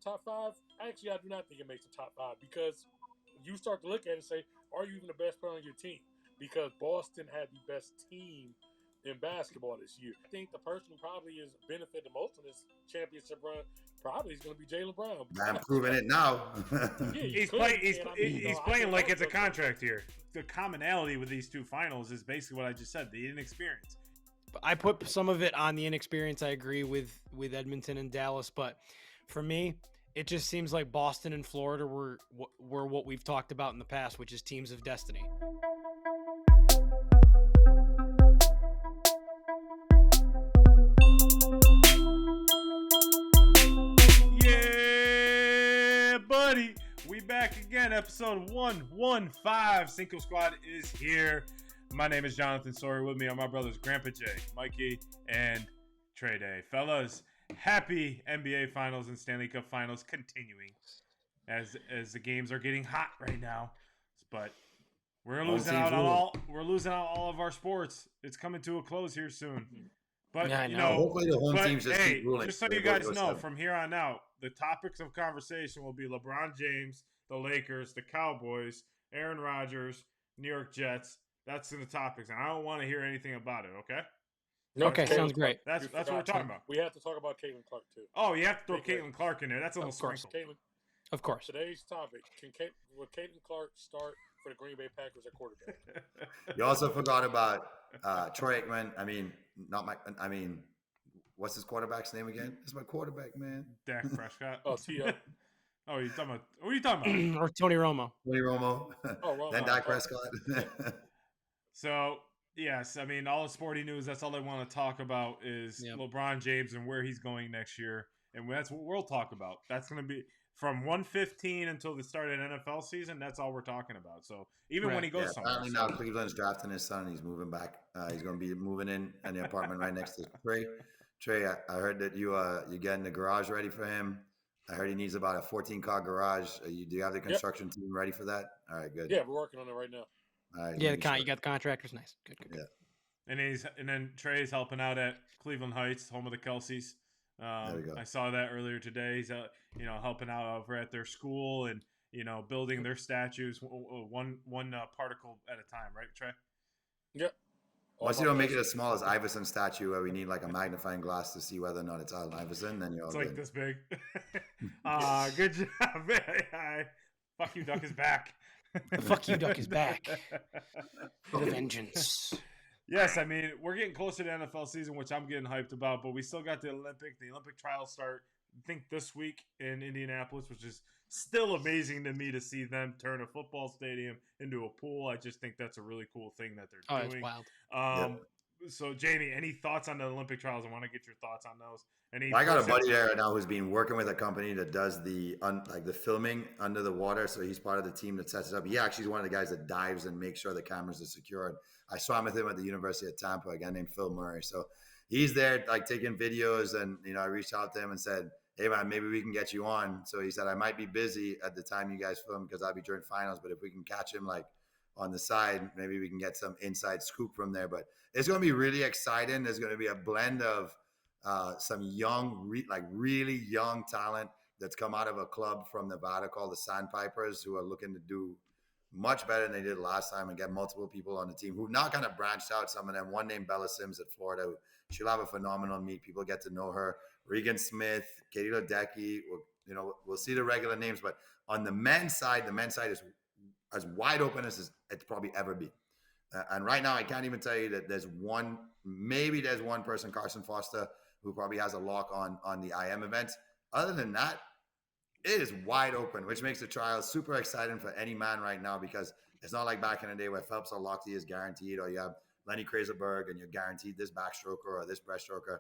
top 5? Actually, I do not think it makes the top 5 because you start to look at it and say, are you even the best player on your team? Because Boston had the best team in basketball this year. I think the person who probably is benefited the most in this championship run probably is going to be Jaylen Brown. I'm proving it now. Yeah, he's playing like it's a contract here. The commonality with these two finals is basically what I just said, the inexperience. I put some of it on the inexperience. I agree with Edmonton and Dallas, but for me, it just seems like Boston and Florida were what we've talked about in the past, which is teams of destiny. Yeah, buddy. We back again. Episode 115. Cinco Squad is here. My name is Jonathan Sawyer. With me are my brothers Grandpa Jay, Mikey, and Trey Day. Fellas, happy NBA Finals and Stanley Cup Finals continuing as the games are getting hot right now. But we're losing out on all of our sports. It's coming to a close here soon. But yeah, you know, hopefully the home teams just keep ruling. Just so you guys know, from here on out, the topics of conversation will be LeBron James, the Lakers, the Cowboys, Aaron Rodgers, New York Jets. That's in the topics, and I don't want to hear anything about it. Okay. Okay, sounds great. That's what we're talking about. We have to talk about Caitlin Clark too. Oh, you have to throw Caitlin Clark in there. That's a little sprinkle. Of course. Today's topic: will Caitlin Clark start for the Green Bay Packers at quarterback? You also forgot about Troy Aikman. What's his quarterback's name again? It's my quarterback, man. Dak Prescott. Oh, T.O. Oh, you're talking about? What are you talking about? Or Tony Romo. Tony Romo. Oh, Romo. Then Dak Prescott. So, yes, I mean, all the sporty news, that's all they want to talk about is LeBron James and where he's going next year. And that's what we'll talk about. That's going to be from 115 until the start of the NFL season. That's all we're talking about. So, even when he goes somewhere. Apparently now Cleveland's drafting his son. He's moving back. He's going to be moving in the apartment right next to Trey. Trey, I heard that you're getting the garage ready for him. I heard he needs about a 14-car garage. Do you have the construction team ready for that? All right, good. Yeah, we're working on it right now. All right, yeah, you got the contractors. Nice. Good. Yeah. And then Trey's helping out at Cleveland Heights, home of the Kelseys. There we go. I saw that earlier today. He's helping out over at their school and building their statues one particle at a time, right, Trey? Yep. Once you don't make it as small as Iverson's statue, where we need like a magnifying glass to see whether or not it's Allen Iverson, then you're all good. It's like this big. Good job. Fuck you, Duck is back. Fuck you, Duck is back. The vengeance. Yes, I mean, we're getting closer to NFL season, which I'm getting hyped about, but we still got the Olympic trials start, I think, this week in Indianapolis, which is still amazing to me to see them turn a football stadium into a pool. I just think that's a really cool thing that they're doing. It's wild. So, Jamie, any thoughts on the Olympic trials? I want to get your thoughts on those. I got a buddy there right now who's been working with a company that does the filming under the water. So he's part of the team that sets it up. He actually is one of the guys that dives and makes sure the cameras are secured. I saw him with him at the University of Tampa, a guy named Phil Murray. So he's there like taking videos, and I reached out to him and said, "Hey man, maybe we can get you on." So he said, "I might be busy at the time you guys film because I'll be during finals, but if we can catch him like on the side, maybe we can get some inside scoop from there." But it's going to be really exciting. There's going to be a blend of some young, really young talent that's come out of a club from Nevada called the Sandpipers, who are looking to do much better than they did last time and get multiple people on the team who now kind of branched out. Some of them, one named Bella Sims at Florida. She'll have a phenomenal meet. People get to know her. Regan Smith, Katie Ledecky. We'll see the regular names, but on the men's side is as wide open as it's probably ever been. And right now, I can't even tell you that there's one person, Carson Foster, who probably has a lock on the IM event. Other than that, it is wide open, which makes the trials super exciting for any man right now, because it's not like back in the day where Phelps or Lochte is guaranteed, or you have Lenny Kraserberg and you're guaranteed this backstroker or this breaststroker.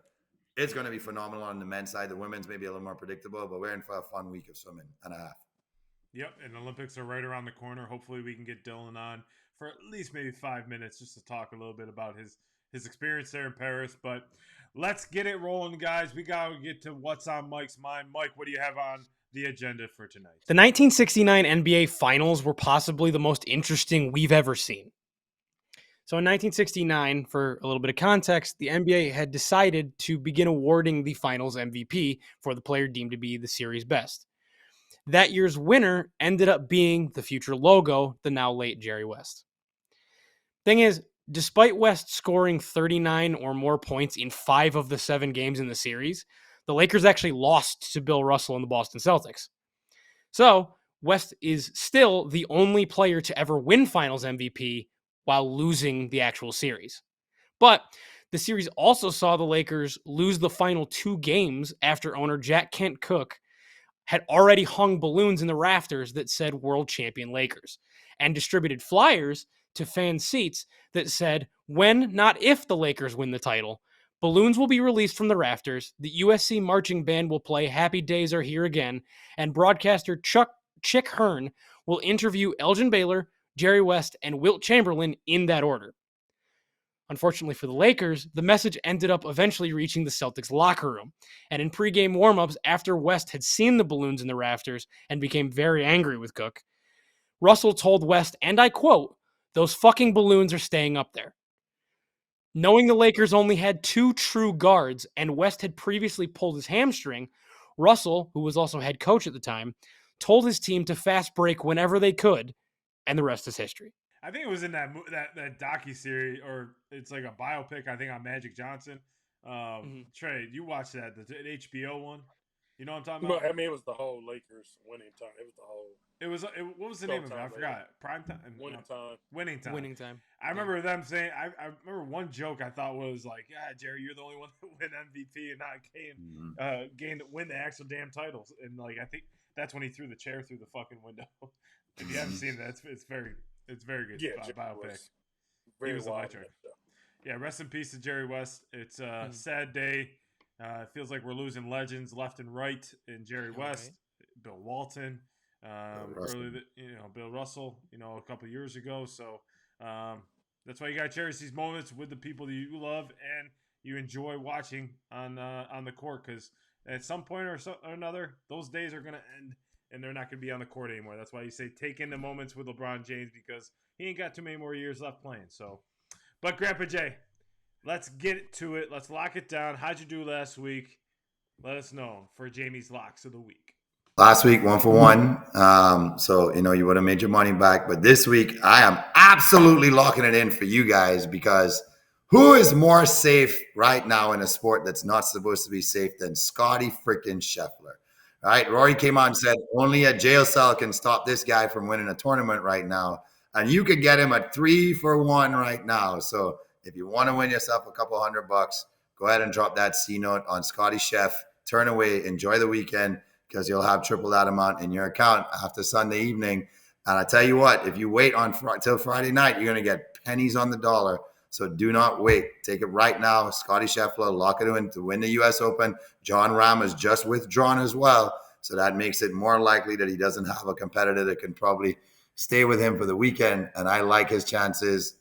It's going to be phenomenal on the men's side. The women's may be a little more predictable, but we're in for a fun week of swimming and a half. Yep, and the Olympics are right around the corner. Hopefully we can get Dylan on for at least maybe 5 minutes just to talk a little bit about his experience there in Paris. But let's get it rolling, guys. We got to get to what's on Mike's mind. Mike, what do you have on the agenda for tonight? The 1969 NBA Finals were possibly the most interesting we've ever seen. So in 1969, for a little bit of context, the NBA had decided to begin awarding the finals MVP for the player deemed to be the series best. That year's winner ended up being the future logo, the now late Jerry West. Thing is, despite West scoring 39 or more points in 5 of the 7 games in the series, the Lakers actually lost to Bill Russell and the Boston Celtics. So, West is still the only player to ever win finals MVP while losing the actual series. But the series also saw the Lakers lose the final 2 games after owner Jack Kent Cooke had already hung balloons in the rafters that said World Champion Lakers and distributed flyers to fan seats that said, when, not if, the Lakers win the title, balloons will be released from the rafters, the USC marching band will play Happy Days Are Here Again, and broadcaster Chick Hearn will interview Elgin Baylor, Jerry West, and Wilt Chamberlain in that order. Unfortunately for the Lakers, the message ended up eventually reaching the Celtics locker room. And in pregame warmups, after West had seen the balloons in the rafters and became very angry with Cook, Russell told West, and I quote, "Those fucking balloons are staying up there." Knowing the Lakers only had 2 true guards and West had previously pulled his hamstring, Russell, who was also head coach at the time, told his team to fast break whenever they could, and the rest is history. I think it was in that docuseries, or it's like a biopic, I think, on Magic Johnson. Trey, you watched that, the HBO one? You know what I'm talking about? I mean, it was the whole Lakers winning time. It was the whole. What was the name of it? I forgot. Prime time. Winning time. Winning time. I remember them saying. I remember one joke I thought was like, "Yeah, Jerry, you're the only one that win MVP and not win the actual damn titles." And like, I think that's when he threw the chair through the fucking window. If you haven't seen that, it's very good. Yeah, biopic. He was electric. Yeah, rest in peace to Jerry West. It's a sad day. It feels like we're losing legends left and right in Jerry West, Bill Walton, Bill Russell, a couple of years ago. So that's why you got to cherish these moments with the people that you love and you enjoy watching on the court, because at some point or another, those days are going to end and they're not going to be on the court anymore. That's why you say take in the moments with LeBron James, because he ain't got too many more years left playing. So, but Grandpa Jay, let's get to it. Let's lock it down. How'd you do last week? Let us know for Jamie's locks of the week. Last week, 1 for 1. So, you would have made your money back. But this week, I am absolutely locking it in for you guys, because who is more safe right now in a sport that's not supposed to be safe than Scotty freaking Scheffler? Right? Rory came out and said only a jail cell can stop this guy from winning a tournament right now. And you could get him at 3 for 1 right now. So if you want to win yourself a couple $100, go ahead and drop that C note on Scotty Chef. Turn away, enjoy the weekend, because you'll have triple that amount in your account after Sunday evening. And I tell you what, if you wait till Friday night, you're going to get pennies on the dollar. So do not wait. Take it right now. Scotty Scheffler, lock it in to win the U.S. Open. John Rahm is just withdrawn as well. So that makes it more likely that he doesn't have a competitor that can probably stay with him for the weekend. And I like his chances,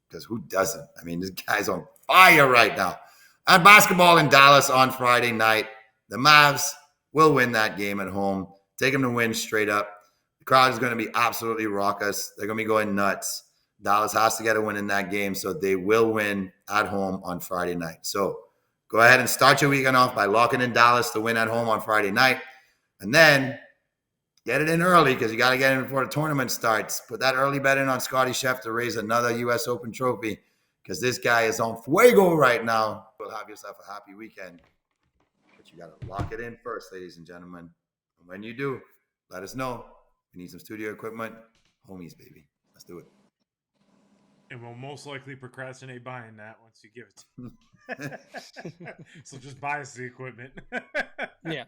because who doesn't? I mean, this guy's on fire right now. And basketball in Dallas on Friday night. The Mavs will win that game at home. Take them to win straight up. The crowd is going to be absolutely raucous. They're going to be going nuts. Dallas has to get a win in that game, so they will win at home on Friday night. So go ahead and start your weekend off by locking in Dallas to win at home on Friday night. And then get it in early, because you got to get in before the tournament starts. Put that early bet in on Scotty Chef to raise another U.S. Open trophy, because this guy is on fuego right now. You'll have yourself a happy weekend. But you got to lock it in first, ladies and gentlemen. And when you do, let us know. We need some studio equipment. Homies, baby. Let's do it. And we'll most likely procrastinate buying that once you give it to me. So just buy us the equipment. Yeah.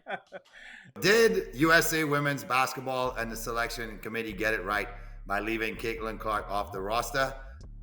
Did USA women's basketball and the selection committee get it right by leaving Caitlin Clark off the roster?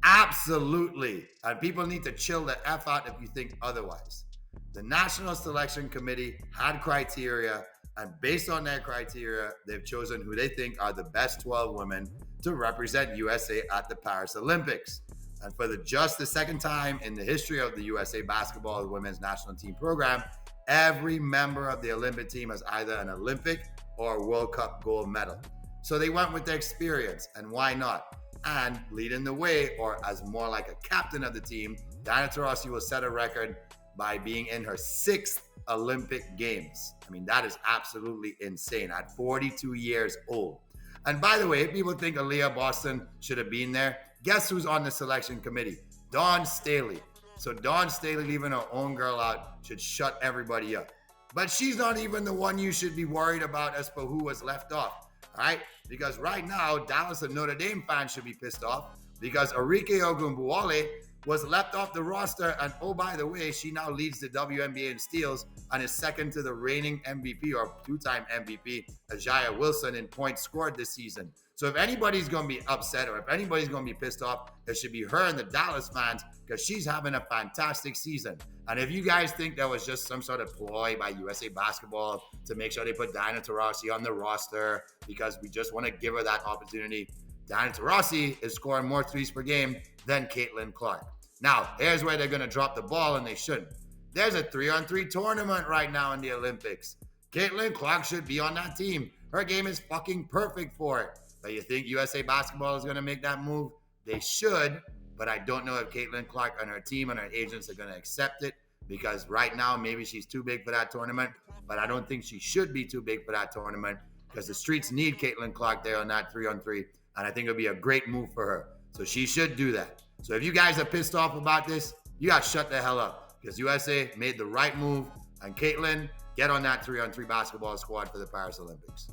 Absolutely. And people need to chill the F out if you think otherwise. The National Selection Committee had criteria, and based on their criteria, they've chosen who they think are the best 12 women to represent USA at the Paris Olympics. And for just the second time in the history of the USA basketball women's national team program, every member of the Olympic team has either an Olympic or a World Cup gold medal. So they went with their experience, and why not? And leading the way, or as more like a captain of the team, Diana Taurasi will set a record by being in her 6th Olympic Games. I mean, that is absolutely insane at 42 years old. And by the way, people think Aaliyah Boston should have been there. Guess who's on the selection committee? Dawn Staley. So Dawn Staley leaving her own girl out should shut everybody up. But she's not even the one you should be worried about as per who was left off. All right? Because right now, Dallas and Notre Dame fans should be pissed off because Arike Ogunbowale was left off the roster. And oh, by the way, she now leads the WNBA in steals and is second to the reigning MVP or 2-time MVP, Ajaia Wilson, in points scored this season. So if anybody's going to be upset or if anybody's going to be pissed off, it should be her and the Dallas fans because she's having a fantastic season. And if you guys think that was just some sort of ploy by USA Basketball to make sure they put Diana Taurasi on the roster because we just want to give her that opportunity, Diana Taurasi is scoring more threes per game than Caitlin Clark. Now, here's where they're going to drop the ball, and they shouldn't. There's a 3-on-3 tournament right now in the Olympics. Caitlin Clark should be on that team. Her game is fucking perfect for it. But you think USA Basketball is going to make that move? They should, but I don't know if Caitlin Clark and her team and her agents are going to accept it because right now maybe she's too big for that tournament, but I don't think she should be too big for that tournament because the streets need Caitlin Clark there on that 3-on-3, and I think it'll be a great move for her. So she should do that. So if you guys are pissed off about this, you got to shut the hell up because USA made the right move, and Caitlin, get on that 3-on-3 basketball squad for the Paris Olympics.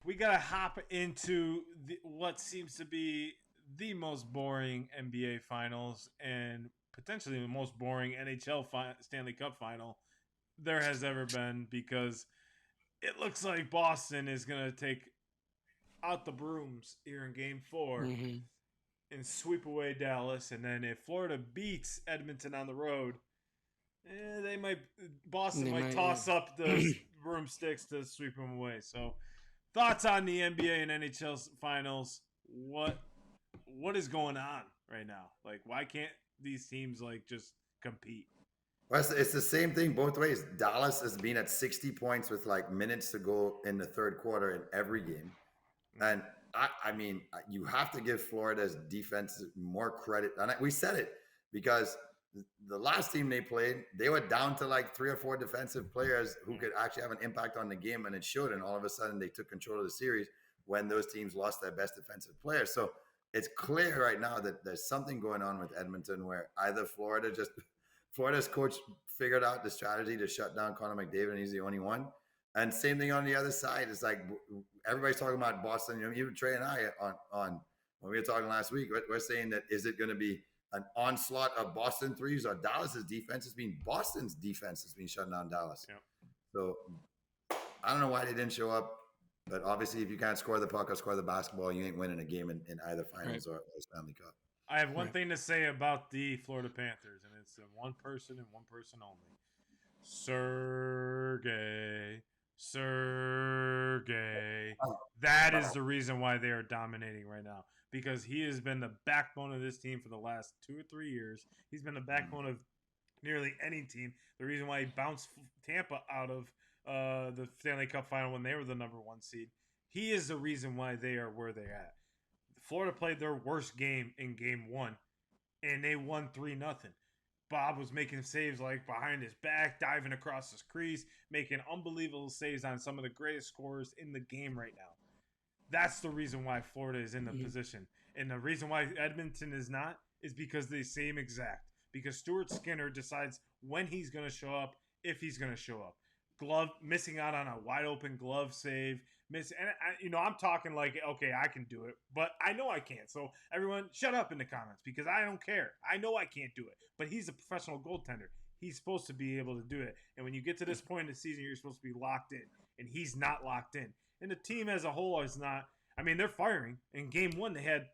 We got to hop into what seems to be the most boring NBA Finals and potentially the most boring NHL Stanley Cup Final there has ever been because it looks like Boston is going to take out the brooms here in Game 4 and sweep away Dallas. And then if Florida beats Edmonton on the road, Boston might toss up the broomsticks to sweep them away. So thoughts on the NBA and NHL Finals? What is going on right now? Like, why can't these teams just compete? Well, it's the same thing both ways. Dallas has been at 60 points with minutes to go in the third quarter in every game. And I mean, you have to give Florida's defense more credit. And we said it because the last team they played, they were down to 3 or 4 defensive players who could actually have an impact on the game, and it showed. And all of a sudden, they took control of the series when those teams lost their best defensive players. So it's clear right now that there's something going on with Edmonton where either Florida's coach figured out the strategy to shut down Connor McDavid, and he's the only one. And same thing on the other side. It's like everybody's talking about Boston. Even Trey and I on when we were talking last week, we're saying that is it going to be an onslaught of Boston threes or Dallas's defense has been Boston's defense has been shutting down Dallas. Yep. So I don't know why they didn't show up, but obviously if you can't score the puck or score the basketball, you ain't winning a game in either finals or Stanley Cup. I have one thing to say about the Florida Panthers, and it's one person and one person only. Sergey. That is the reason why they are dominating right now. Because he has been the backbone of this team for the last 2 or 3 years. He's been the backbone of nearly any team. The reason why he bounced Tampa out of the Stanley Cup Final when they were the number 1 seed. He is the reason why they are where they're at. Florida played their worst game in Game 1, and they won 3-0. Bob was making saves behind his back, diving across his crease, making unbelievable saves on some of the greatest scorers in the game right now. That's the reason why Florida is in the position. And the reason why Edmonton is not is because the same exact. Because Stuart Skinner decides when he's going to show up, if he's going to show up. Missing out on a wide open glove save. I'm talking okay, I can do it, but I know I can't. So everyone shut up in the comments because I don't care. I know I can't do it, but he's a professional goaltender. He's supposed to be able to do it. And when you get to this point in the season, you're supposed to be locked in, and he's not locked in. And the team as a whole is not. I mean, they're firing. In Game 1, they had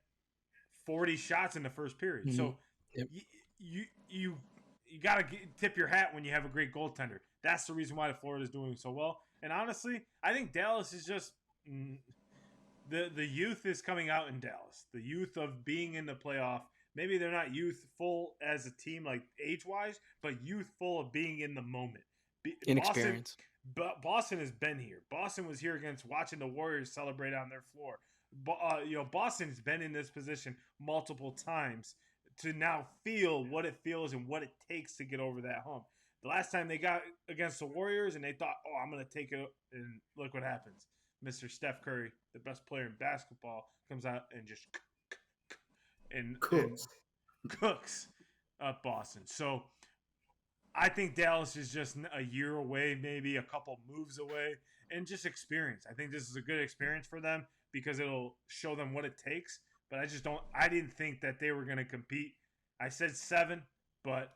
40 shots in the first period. Mm-hmm. So you got to tip your hat when you have a great goaltender. That's the reason why Florida is doing so well. And honestly, I think Dallas is just the youth is coming out in Dallas. The youth of being in the playoff. Maybe they're not youthful as a team, age-wise, but youthful of being in the moment. Inexperience. Boston has been here. Boston was here watching the Warriors celebrate on their floor. Boston's been in this position multiple times to now feel what it feels and what it takes to get over that hump. The last time they got against the Warriors and they thought, oh, I'm going to take it, and look what happens. Mr. Steph Curry, the best player in basketball, comes out and just cooks up Boston. So I think Dallas is just a year away, maybe a couple moves away, and just experience. I think this is a good experience for them because it'll show them what it takes. But I didn't think that they were going to compete. I said 7, but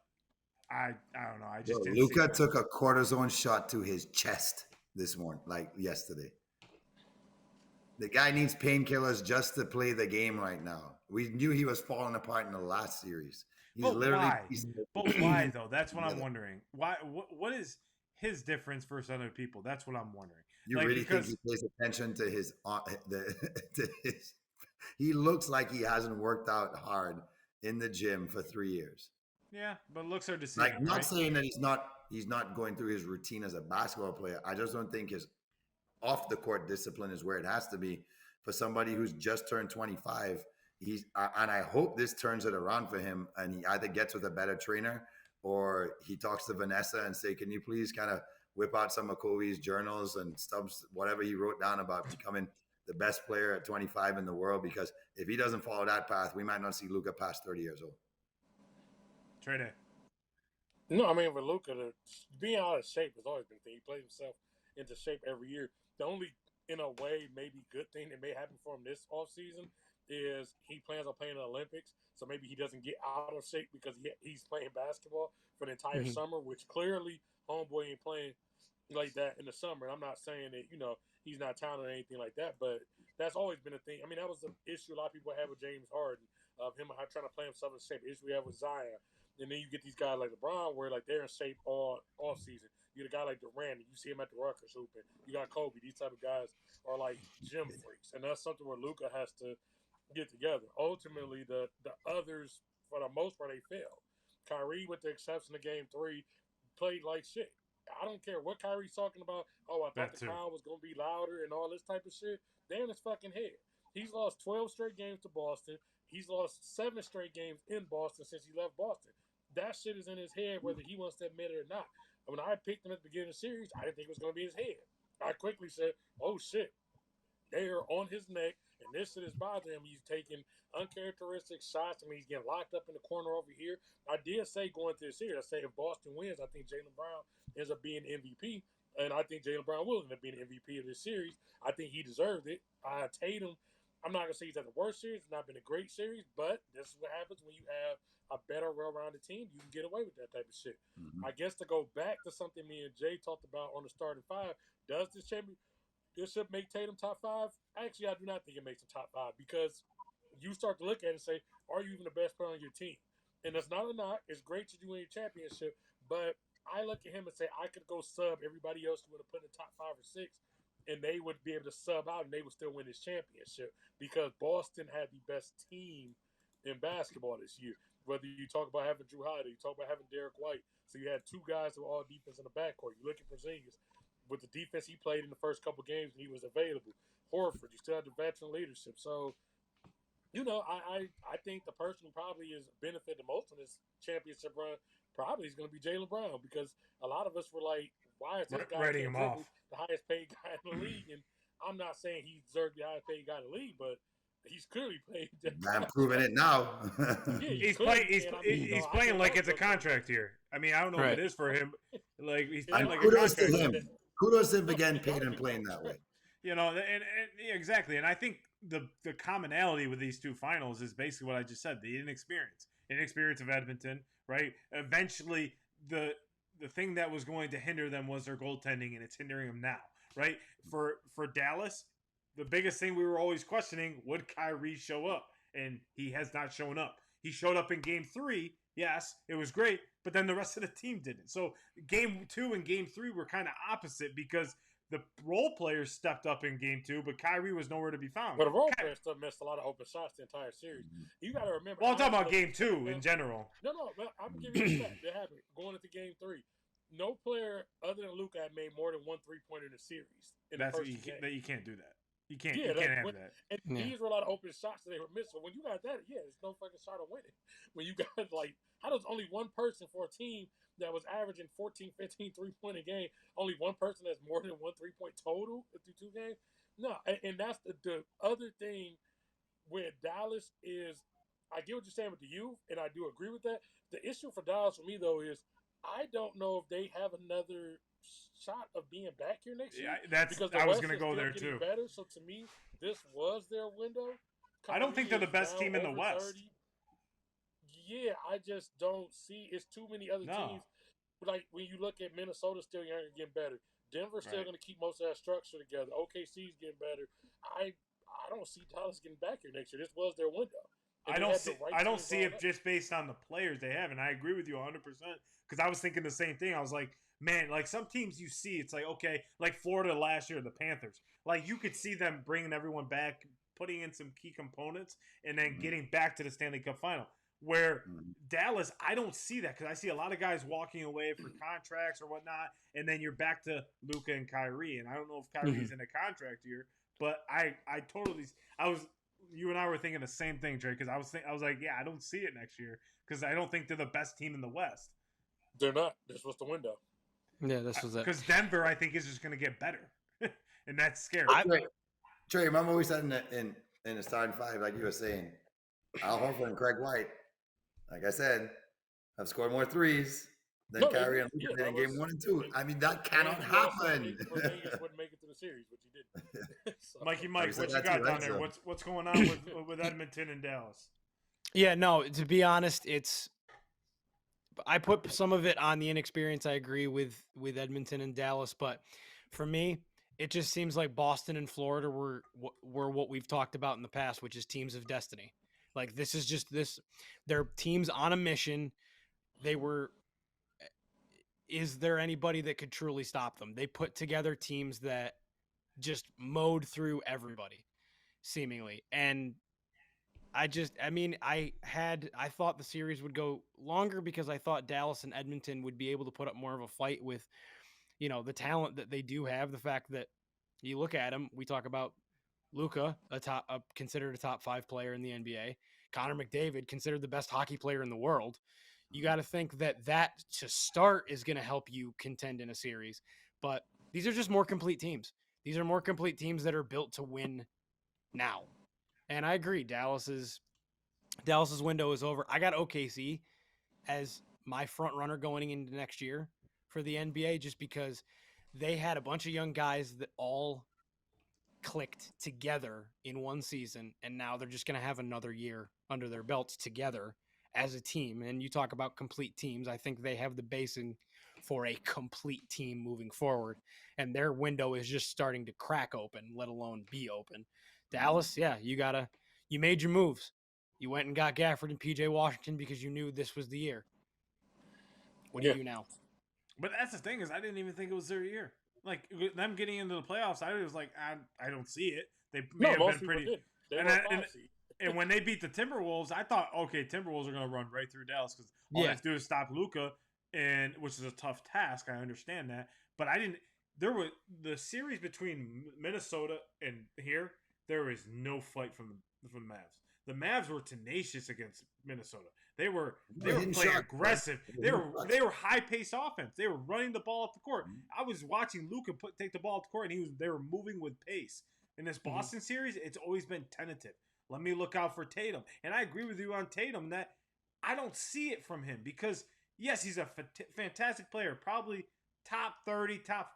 I don't know. I just didn't. Luka took a cortisone shot to his chest this morning, like yesterday. The guy needs painkillers just to play the game right now. We knew he was falling apart in the last series. But why though? That's what I'm wondering. Why? What is his difference versus other people? That's what I'm wondering. You really think he pays attention to his? He looks like he hasn't worked out hard in the gym for 3 years. Yeah, but looks are deceiving. Like, not saying that he's not going through his routine as a basketball player. I just don't think his off the court discipline is where it has to be for somebody who's just turned 25. And I hope this turns it around for him, and he either gets with a better trainer or he talks to Vanessa and say, can you please kind of whip out some of Kobe's journals and stumps, whatever he wrote down about becoming the best player at 25 in the world, because if he doesn't follow that path, we might not see Luka past 30 years old. Trade it. No, I mean, with Luka, being out of shape has always been a thing. He plays himself into shape every year. The only, in a way, maybe good thing that may happen for him this offseason is he plans on playing in the Olympics, so maybe he doesn't get out of shape because he's playing basketball for the entire summer, which clearly homeboy ain't playing like that in the summer. I'm not saying that, he's not talented or anything like that, but that's always been a thing. I mean, that was the issue a lot of people had with James Harden, of him trying to play himself in shape. The issue we have with Zion. And then you get these guys like LeBron where, like, they're in shape all season. You get a guy like Durant, you see him at the Rutgers hooping. You got Kobe. These type of guys are like gym freaks. And that's something where Luka has to get together. Ultimately, the others, for the most part, they failed. Kyrie, with the exception of Game 3, played like shit. I don't care what Kyrie's talking about. Oh, I thought the crowd was going to be louder and all this type of shit. They're in his fucking head. He's lost 12 straight games to Boston. He's lost 7 straight games in Boston since he left Boston. That shit is in his head, whether he wants to admit it or not. When I picked him at the beginning of the series, I didn't think it was going to be his head. I quickly said, oh, shit. They are on his neck, and this shit is bothering him. He's taking uncharacteristic shots. I mean, he's getting locked up in the corner over here. I did say going to the series, I say if Boston wins, I think Jaylen Brown ends up being MVP, and I think Jaylen Brown will end up being MVP of this series. I think he deserved it. Tatum, I'm not going to say he's had the worst series. It's not been a great series, but this is what happens when you have a better, well-rounded team. You can get away with that type of shit. I guess to go back to something me and Jay talked about on the starting 5, does this championship make Tatum top 5? Actually, I do not think it makes the top 5 because you start to look at it and say, are you even the best player on your team? And that's not a knock. It's great to win your championship, but I look at him and say, I could go sub everybody else who would have put in the top 5 or 6, and they would be able to sub out and they would still win this championship because Boston had the best team in basketball this year. Whether you talk about having Drew Holiday, you talk about having Derek White. So you had 2 guys who were all defense in the backcourt. You look at Porzingis. With the defense he played in the first couple games and he was available. Horford, you still have the veteran leadership. So, I think the person who probably is benefit the most in this championship run probably is going to be Jaylen Brown because a lot of us were like, why is this guy the highest paid guy in the league? And I'm not saying he deserved the highest paid guy in the league, but he's clearly played. I'm proving it now. He's playing like it's a contract here. I mean, I don't know what it is for him. Like he's playing like a contract. To him. Kudos to him for getting paid and playing that way. And exactly. And I think the commonality with these 2 finals is basically what I just said: the inexperience of Edmonton. Right. Eventually, the thing that was going to hinder them was their goaltending, and it's hindering them now. Right. For Dallas. The biggest thing we were always questioning, would Kyrie show up? And he has not shown up. He showed up in Game 3. Yes, it was great. But then the rest of the team didn't. So Game 2 and Game 3 were kind of opposite because the role players stepped up in Game 2, but Kyrie was nowhere to be found. But the role players still missed a lot of open shots the entire series. You got to remember. Well, I'm talking about Game 2 in general. No, I'm giving you a fact. That happened. Going into Game 3. No player other than Luka had made more than 1 3-pointer in the series. You can't do that. You can't have that. And these were a lot of open shots that they were missing. When you got that, there's no fucking shot of winning. When you got how does only one person for a team that was averaging 14, 15 3-point a game, only one person has more than one 3-point total through 2 games? No, and that's the other thing with Dallas is, I get what you're saying with the youth, and I do agree with that. The issue for Dallas for me, though, is I don't know if they have another shot of being back here next year. I was going to go there, too. Better, so to me, this was their window. I don't think they're the best team in the West. 30. Yeah, I just don't see. It's too many other teams. Like, when you look at Minnesota, still getting better. Denver's still going to keep most of that structure together. OKC's getting better. I don't see Dallas getting back here next year. This was their window. I don't see it just based on the players they have, and I agree with you 100%. Because I was thinking the same thing. I was like, man, like some teams you see, it's like, okay, like Florida last year, the Panthers. Like you could see them bringing everyone back, putting in some key components, and then getting back to the Stanley Cup final. Where Dallas, I don't see that because I see a lot of guys walking away for contracts or whatnot, and then you're back to Luka and Kyrie. And I don't know if Kyrie's in a contract year, but you and I were thinking the same thing, Trey, because I was like, yeah, I don't see it next year because I don't think they're the best team in the West. They're not. This was the window. Yeah, this was it. Because Denver, I think, is just going to get better, and that's scary. Trey, remember we said in the starting 5, like you were saying, Al Horford and Craig White, like I said, have scored more threes than Kyrie and Luka did in game 1 and 2. I mean, that cannot happen. Vegas wouldn't make it to the series, but you did. So. Mikey, Mike, what you got down there? What's going on with Edmonton and Dallas? Yeah, no, to be honest, I put some of it on the inexperience. I agree with Edmonton and Dallas, but for me, it just seems like Boston and Florida were what we've talked about in the past, which is teams of destiny. Like this is just this. They're teams on a mission. Is there anybody that could truly stop them? They put together teams that just mowed through everybody, seemingly, and I thought the series would go longer because I thought Dallas and Edmonton would be able to put up more of a fight with, the talent that they do have. The fact that you look at them, we talk about Luka, considered a top 5 player in the NBA, Connor McDavid, considered the best hockey player in the world. You got to think that to start is going to help you contend in a series, but these are just more complete teams. These are more complete teams that are built to win now. And I agree, Dallas's window is over. I got OKC as my front runner going into next year for the NBA just because they had a bunch of young guys that all clicked together in one season, and now they're just going to have another year under their belts together as a team. And you talk about complete teams. I think they have the basing for a complete team moving forward, and their window is just starting to crack open, let alone be open. Dallas, yeah, you made your moves. You went and got Gafford and PJ Washington because you knew this was the year. What do you do now? But that's the thing is I didn't even think it was their year. Like them getting into the playoffs, I was like, I don't see it. They may have been pretty. And when they beat the Timberwolves, I thought, okay, Timberwolves are going to run right through Dallas because all they have to do is stop Luka, which is a tough task. I understand that, but I didn't. There was the series between Minnesota and here. There was no fight from the Mavs. The Mavs were tenacious against Minnesota. They were playing aggressive. They were high paced offense. They were running the ball up the court. I was watching Luka take the ball up the court, and they were moving with pace. In this Boston series, it's always been tentative. Let me look out for Tatum, and I agree with you on Tatum that I don't see it from him because yes, he's a fantastic player, probably top 30, top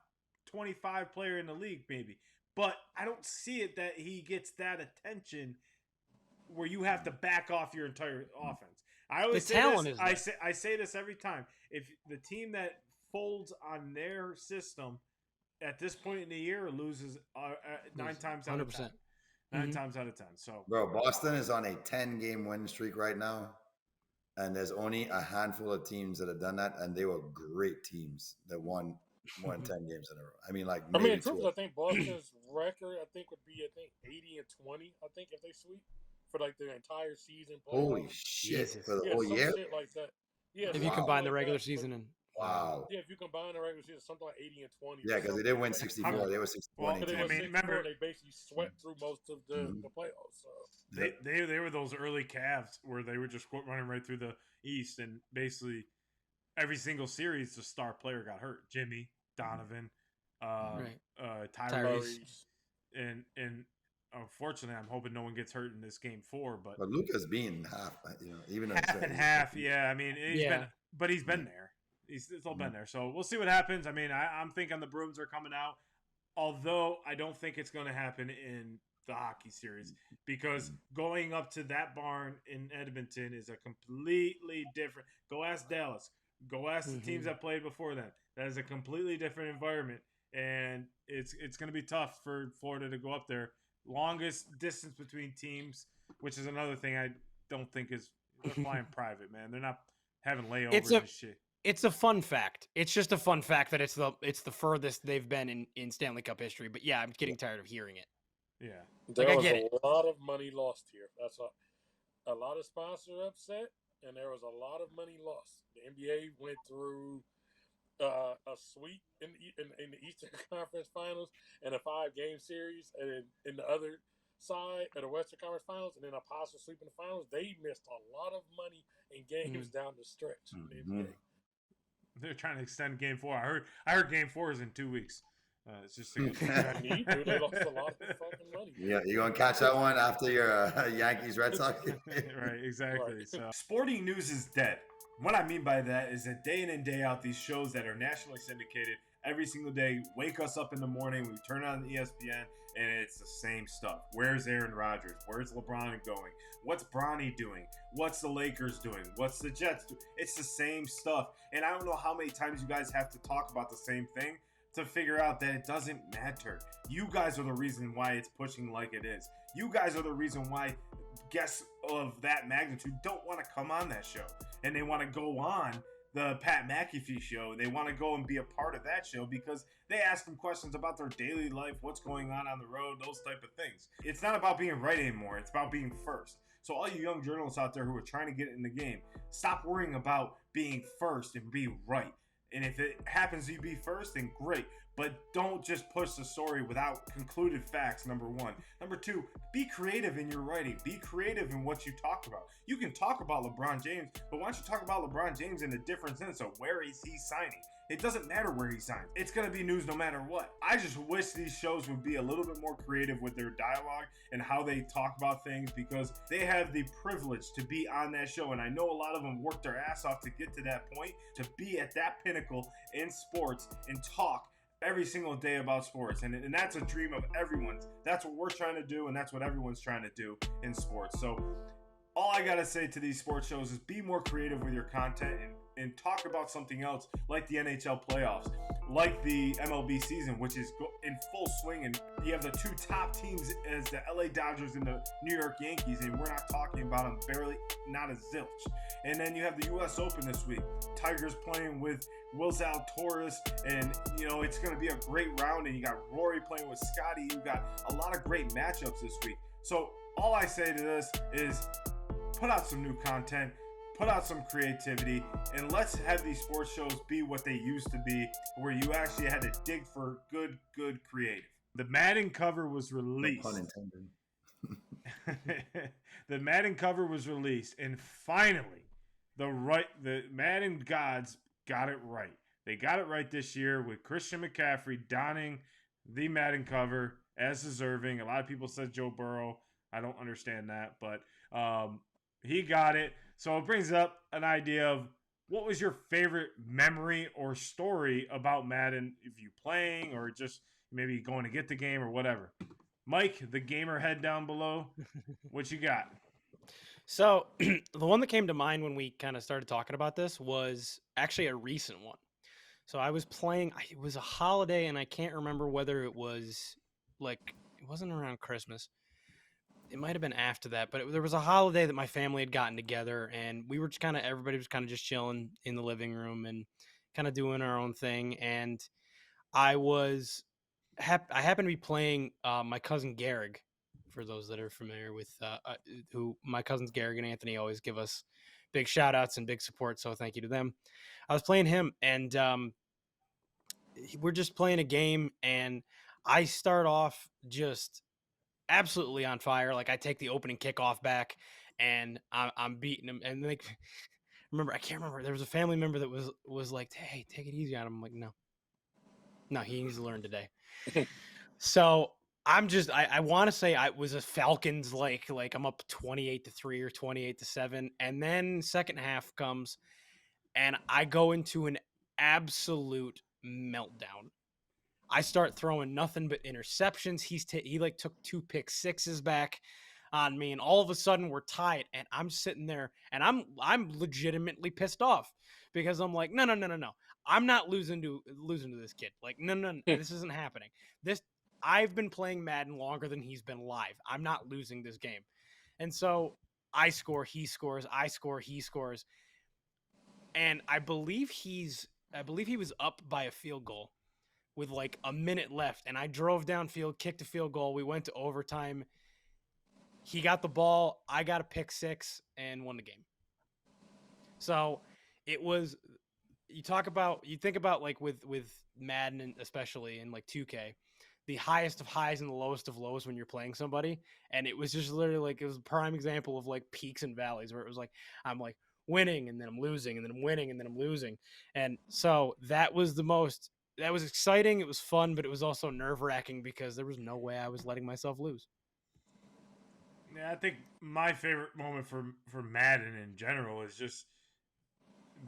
25 player in the league, maybe. But I don't see it that he gets that attention where you have to back off your entire offense. I always say this. I say this every time. If the team that folds on their system at this point in the year loses 9 times out of 10. 9 times out of 10. So, bro, Boston is on a 10-game win streak right now, and there's only a handful of teams that have done that, and they were great teams that won 10 games in a row. I mean, in truth, I think Boston's record, would be 80-20. I think if they sweep for the entire season. Holy shit! For the whole year, shit like that. Yeah, if you combine the regular season and Wow. Yeah, if you combine the regular season, something like 80 and 20. Yeah, because they didn't win 64. They were 61. Well, they I were mean, 64, remember- and they basically swept through most of the playoffs. So. They were those early Cavs where they were just running right through the East, and basically every single series the star player got hurt. Jimmy, Donovan, Tyrese, and unfortunately, I'm hoping no one gets hurt in this game 4. But Luka's being half, even half and half. Yeah, I mean, he's been there. He's still been there. So we'll see what happens. I mean, I'm thinking the Bruins are coming out, although I don't think it's going to happen in the hockey series, because going up to that barn in Edmonton is a completely different. Go ask Dallas. Go ask the teams that played before them. That is a completely different environment, and it's going to be tough for Florida to go up there. Longest distance between teams, which is another thing I don't think is they're flying private, man. They're not having layovers and shit. It's a fun fact. It's just a fun fact that it's the furthest they've been in Stanley Cup history. But yeah, I'm getting tired of hearing it. Yeah, there was a lot of money lost here. That's a lot of sponsors upset, and there was a lot of money lost. The NBA went through a sweep in the Eastern Conference Finals and a 5-game series, and in the other side of the Western Conference Finals, and then a possible sweep in the finals. They missed a lot of money in games down the stretch. They're trying to extend Game 4. I heard Game 4 is in 2 weeks. It's just they lost a lot of fucking money. Yeah, you gonna catch that one after your Yankees Red Sox? Right, exactly. Right. So, sporting news is dead. What I mean by that is that day in and day out, these shows that are nationally syndicated every single day wake us up in the morning. We turn on ESPN, and it's the same stuff. Where's Aaron Rodgers? Where's LeBron going? What's Bronny doing? What's the Lakers doing? What's the Jets doing? It's the same stuff. And I don't know how many times you guys have to talk about the same thing to figure out that it doesn't matter. You guys are the reason why it's pushing like it is. You guys are the reason why guests of that magnitude don't want to come on that show. And they want to go on the Pat McAfee show. They want to go and be a part of that show because they ask them questions about their daily life, what's going on the road, those type of things. It's not about being right anymore. It's about being first. So all you young journalists out there who are trying to get in the game, stop worrying about being first and be right. And if it happens to be first, then great. But don't just push the story without concluded facts, number one. Number two, be creative in your writing. Be creative in what you talk about. You can talk about LeBron James, but why don't you talk about LeBron James in a different sense of where is he signing? It doesn't matter where he signs. It's going to be news no matter what. I just wish these shows would be a little bit more creative with their dialogue and how they talk about things, because they have the privilege to be on that show. And I know a lot of them work their ass off to get to that point, to be at that pinnacle in sports and talk every single day about sports. And that's a dream of everyone's. That's what we're trying to do, and that's what everyone's trying to do in sports. So all I got to say to these sports shows is be more creative with your content and talk about something else, like the NHL playoffs, like the MLB season, which is in full swing, and you have the two top teams as the LA Dodgers and the New York Yankees, and we're not talking about them barely, not a zilch. And then you have the U.S. Open this week. Tigers playing with Will Zalatoris, and it's going to be a great round, and you got Rory playing with Scotty. You got a lot of great matchups this week. So all I say to this is put out some new content, put out some creativity, and let's have these sports shows be what they used to be, where you actually had to dig for good creative. The Madden cover was released. No pun intended. The Madden cover was released, and finally, the Madden gods got it right. They got it right this year with Christian McCaffrey donning the Madden cover as deserving. A lot of people said Joe Burrow. I don't understand that, but he got it. So it brings up an idea of what was your favorite memory or story about Madden, if you playing or just maybe going to get the game or whatever. Mike, the gamer head down below, what you got? So the one that came to mind when we kind of started talking about this was actually a recent one. So I was playing, it was a holiday, and I can't remember whether it was it wasn't around Christmas. It might have been after that, but there was a holiday that my family had gotten together, and we were just everybody was kind of just chilling in the living room and kind of doing our own thing. And I happened to be playing my cousin Garrig, for those that are familiar with who my cousins Garrig and Anthony always give us big shout outs and big support. So thank you to them. I was playing him, and we're just playing a game, and I start off just absolutely on fire. Like I take the opening kickoff back, and I'm beating him. And like, I can't remember. There was a family member that was like, "Hey, take it easy on him." I'm like, no, he needs to learn today. So I want to say I was a Falcons like I'm up 28-3 or 28-7, and then second half comes, and I go into an absolute meltdown. I start throwing nothing but interceptions. He like took 2 pick sixes back on me, and all of a sudden we're tied, and I'm sitting there, and I'm legitimately pissed off because I'm like, no, I'm not losing to this kid. Like, no, this isn't happening. I've been playing Madden longer than he's been live. I'm not losing this game, and so I score, he scores, I score, he scores, and I believe he was up by a field goal with like a minute left, and I drove downfield, kicked a field goal. We went to overtime. He got the ball, I got a pick six, and won the game. So it was, you think about like with Madden, and especially in like 2K, the highest of highs and the lowest of lows when you're playing somebody. And it was just literally like, it was a prime example of like peaks and valleys where it was like, I'm like winning and then I'm losing and then I'm winning and then I'm losing. And so that was exciting. It was fun, but it was also nerve wracking because there was no way I was letting myself lose. Yeah, I think my favorite moment for Madden in general is just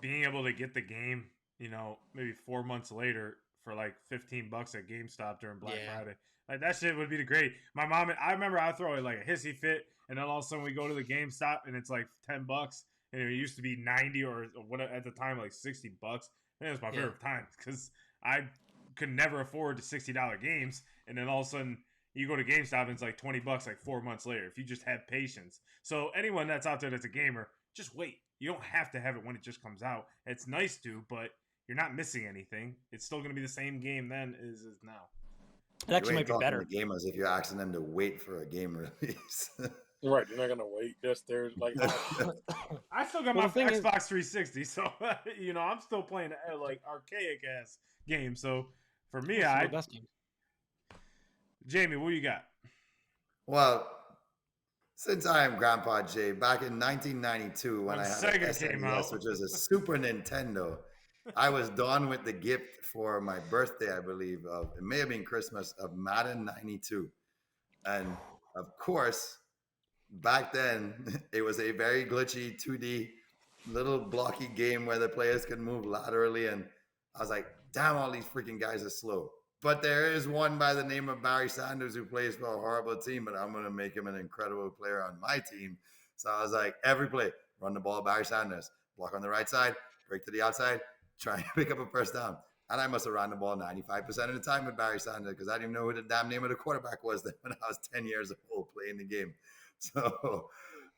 being able to get the game, maybe 4 months later for like $15 at GameStop during Black Friday. Like that shit would be the great. My mom, I remember I throw it like a hissy fit, and then all of a sudden we go to the GameStop and it's like $10, and it used to be 90 or what at the time like $60. And it was my favorite time because I could never afford the $60 games, and then all of a sudden you go to GameStop and it's like $20 like 4 months later if you just have patience. So anyone that's out there that's a gamer, just wait. You don't have to have it when it just comes out. It's nice to, but you're not missing anything. It's still going to be the same game then as now. It actually might be better. The gamers, if you're asking them to wait for a game release. Right, they're not gonna wait. There's like I still got my Xbox 360, so I'm still playing like archaic ass games. So for me, the best game. Jamie, what do you got? Well, since I am Grandpa Jay, back in 1992 when I had Sega an SNES, came out, which was a Super Nintendo, I was done with the gift for my birthday, I believe, it may have been Christmas, of Madden 92. And of course, back then, it was a very glitchy 2D, little blocky game where the players could move laterally. And I was like, damn, all these freaking guys are slow. But there is one by the name of Barry Sanders who plays for a horrible team, but I'm going to make him an incredible player on my team. So I was like, every play, run the ball, Barry Sanders, block on the right side, break to the outside, try and pick up a first down. And I must have run the ball 95% of the time with Barry Sanders because I didn't even know who the damn name of the quarterback was then when I was 10 years old playing the game. So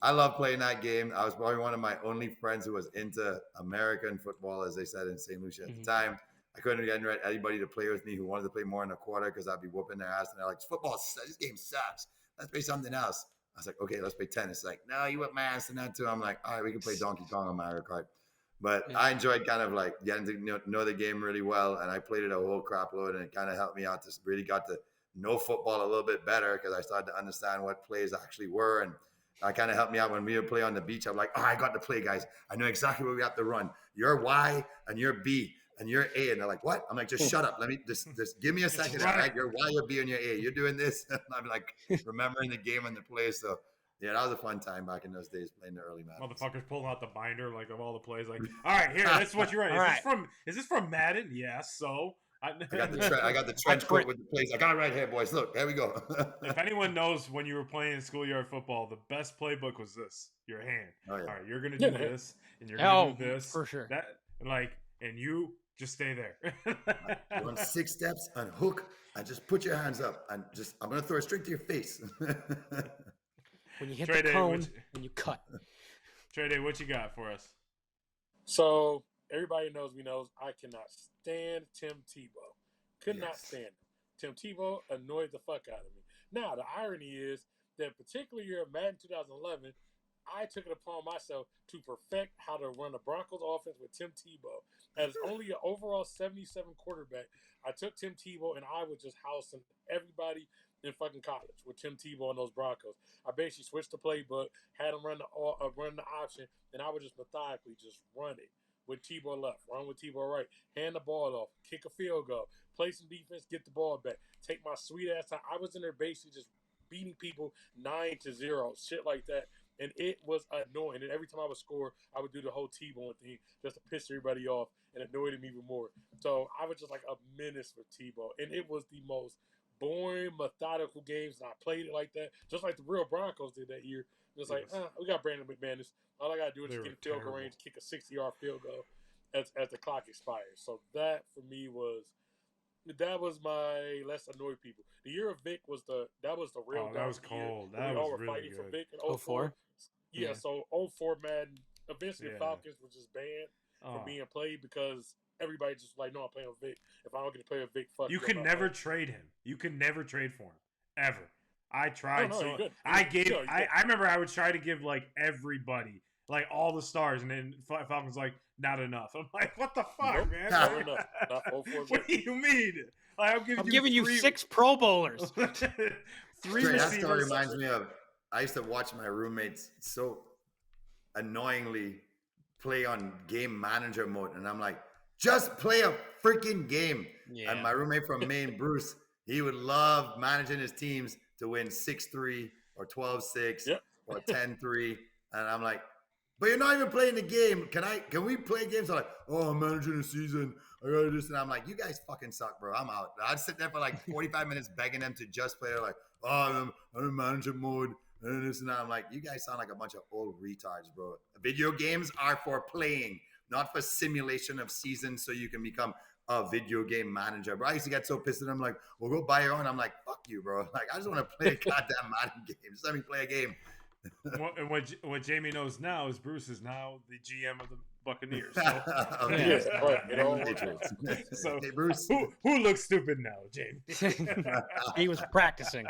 I love playing that game. I was probably one of my only friends who was into American football, as they said in St. Lucia at the time. I couldn't get anybody to play with me who wanted to play more in a quarter because I'd be whooping their ass. And they're like, this game sucks. Let's play something else. I was like, okay, let's play tennis. Like, no, you whip my ass in that too. I'm like, all right, we can play Donkey Kong on Mario Kart. But I enjoyed kind of like getting to know the game really well. And I played it a whole crap load, and it kind of helped me out to really got to know football a little bit better because I started to understand what plays actually were. And that kind of helped me out when we would play on the beach. I'm like, oh, I got to play, guys. I know exactly where we have to run. You're Y and you're B. And you're A, and they're like, what? I'm like, just shut up. Let me just give me a second. All right, you're Y, you're B, and you're A. You're doing this. And I'm like remembering the game and the play. So yeah, that was a fun time back in those days playing the early Madden. Motherfuckers pulling out the binder like of all the plays. Like, all right, here, this is what you're right. Is this from Madden? Yes. So I got the trench coat with the plays. I got it right here, boys. Look, there we go. If anyone knows when you were playing schoolyard football, the best playbook was this: your hand. Oh, yeah. All right, you're gonna do this, and you're gonna do this for sure. And you. Just stay there. You run 6 steps and hook and just put your hands up and I'm going to throw it straight to your face. When you hit the cone, when you cut. Trey, what you got for us? So everybody knows I cannot stand Tim Tebow. Could not stand him. Tim Tebow annoyed the fuck out of me. Now, the irony is that particular year of Madden 2011, I took it upon myself to perfect how to run the Broncos offense with Tim Tebow. As only an overall 77 quarterback, I took Tim Tebow and I was just housing everybody in fucking college with Tim Tebow and those Broncos. I basically switched the playbook, had him run the option, and I would just methodically just run it with Tebow left, run with Tebow right, hand the ball off, kick a field goal, play some defense, get the ball back, take my sweet ass time. I was in there basically just beating people 9-0, shit like that. And it was annoying. And every time I would score, I would do the whole T-bone thing just to piss everybody off and annoy them even more. So I was just like a menace for T-bone. And it was the most boring, methodical games. And I played it like that, just like the real Broncos did that year. It was like, we got Brandon McManus. All I got to do is just get in field goal range, kick a 60-yard field goal as the clock expires. So that, for me, that was my let's annoy people. The year of Vic was the real. That was cold. That was all were really fighting good. for Vic in 04. Yeah, so 04 Madden. Eventually, the Falcons were just banned from being played because everybody just like, no, I'm playing with Vic. If I don't get to play with Vic, fuck you. Can never trade him. You can never trade for him ever. I tried. I remember I would try to give like everybody, like all the stars, and then Falcons like not enough. I'm like, what the fuck, man? Not enough. Not 04 what do you mean? Like, I'm giving you 6 Pro Bowlers. 3 receivers. That story reminds me of I used to watch my roommates so annoyingly play on game manager mode, and I'm like, just play a freaking game. Yeah. And my roommate from Maine, Bruce, he would love managing his teams to win 6-3 or 12-6 or 10-3, and I'm like, but you're not even playing the game. Can we play games? I'm like, oh, I'm managing a season. I gotta do this. And I'm like, you guys fucking suck, bro. I'm out. I'd sit there for like 45 minutes begging them to just play. They're like, oh, I'm in manager mode. And this and that. I'm like, you guys sound like a bunch of old retards, bro. Video games are for playing, not for simulation of seasons so you can become a video game manager. Bro, I used to get so pissed at them. Like, well, go buy your own. I'm like, fuck you, bro. Like, I just want to play a goddamn Madden game. Just let me play a game. And what Jamie knows now is Bruce is now the GM of the Buccaneers. So, so hey, Bruce, who looks stupid now, Jamie? He was practicing.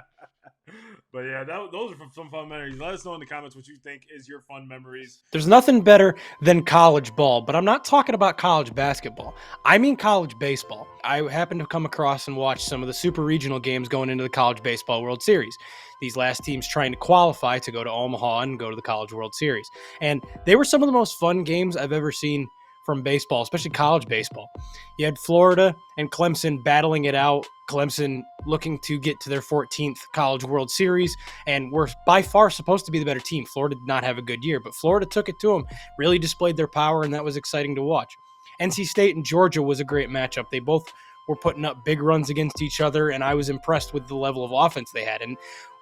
But yeah, those are some fun memories. Let us know in the comments what you think is your fun memories. There's nothing better than college ball, but I'm not talking about college basketball. I mean college baseball. I happened to come across and watch some of the super regional games going into the College Baseball World Series. These last teams trying to qualify to go to Omaha and go to the College World Series. And they were some of the most fun games I've ever seen from baseball, especially college baseball. You had Florida and Clemson battling it out. Clemson looking to get to their 14th College World Series, and were by far supposed to be the better team. Florida did not have a good year, but Florida took it to them, really displayed their power, and that was exciting to watch. NC State and Georgia was a great matchup. They both were putting up big runs against each other, and I was impressed with the level of offense they had. And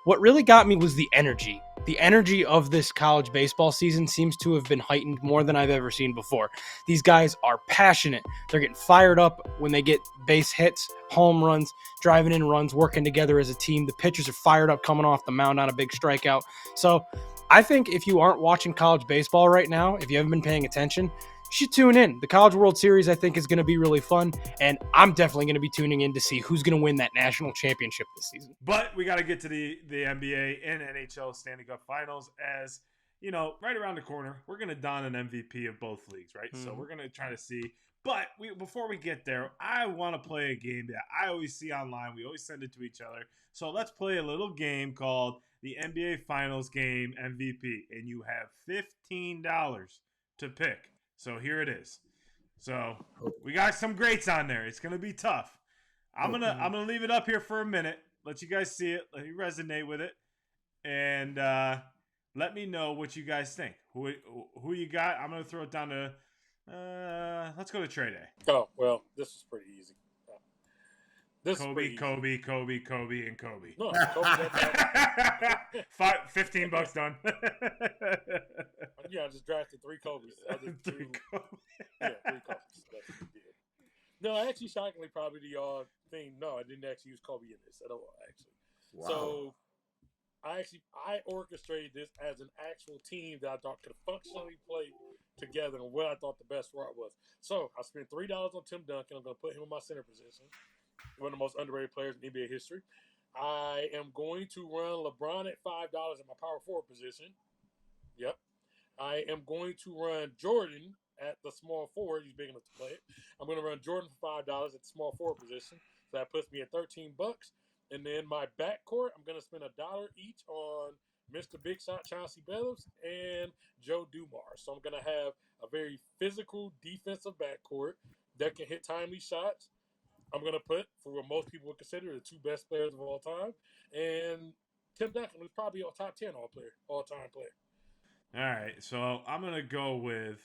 what really got me was the energy. The energy of this college baseball season seems to have been heightened more than I've ever seen before. These guys are passionate. They're getting fired up when they get base hits, home runs, driving in runs, working together as a team. The pitchers are fired up coming off the mound on a big strikeout. So I think if you aren't watching college baseball right now, if you haven't been paying attention, you should tune in. The College World Series, I think, is going to be really fun, and I'm definitely going to be tuning in to see who's going to win that national championship this season. But we got to get to the NBA and NHL Stanley Cup Finals, as you know, right around the corner. We're going to don an MVP of both leagues, right? Mm-hmm. So we're going to try to see. But before we get there, I want to play a game that I always see online. We always send it to each other. So let's play a little game called the NBA Finals Game MVP, and you have $15 to pick. So here it is. So we got some greats on there. It's gonna be tough. I'm gonna leave it up here for a minute. Let you guys see it. Let you resonate with it, and let me know what you guys think. Who you got? I'm gonna throw it down to. Let's go to Trey Day. Oh well, this is pretty easy. Kobe, and Kobe. No, Kobe. $15 done. Yeah, I just drafted 3 Kobe's. Three Kobe. Yeah, 3 Kobe's. That's what we did. No, actually, shockingly, probably the thing. No, I didn't actually use Kobe in this at all. Actually, wow. So I orchestrated this as an actual team that I thought could functionally play together and what I thought the best route was. So I spent $3 on Tim Duncan. I'm going to put him in my center position. One of the most underrated players in NBA history. I am going to run LeBron at $5 at my power forward position. Yep. I am going to run Jordan at the small forward. He's big enough to play it. I'm going to run Jordan for $5 at the small forward position. So that puts me at $13. And then my backcourt, I'm going to spend $1 each on Mr. Big Shot Chauncey Billups and Joe Dumars. So I'm going to have a very physical defensive backcourt that can hit timely shots. I'm going to put, for what most people would consider, the two best players of all time. And Tim Duncan was probably a top 10 all-time player. All right, so I'm going to go with,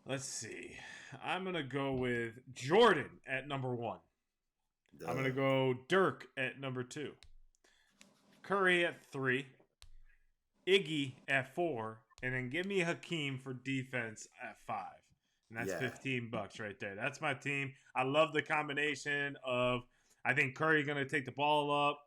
let's see. I'm going to go with Jordan at number 1. I'm going to go Dirk at number 2. Curry at 3. Iggy at 4. And then give me Hakeem for defense at 5. And that's $15 right there. That's my team. I love the combination of, I think Curry going to take the ball up.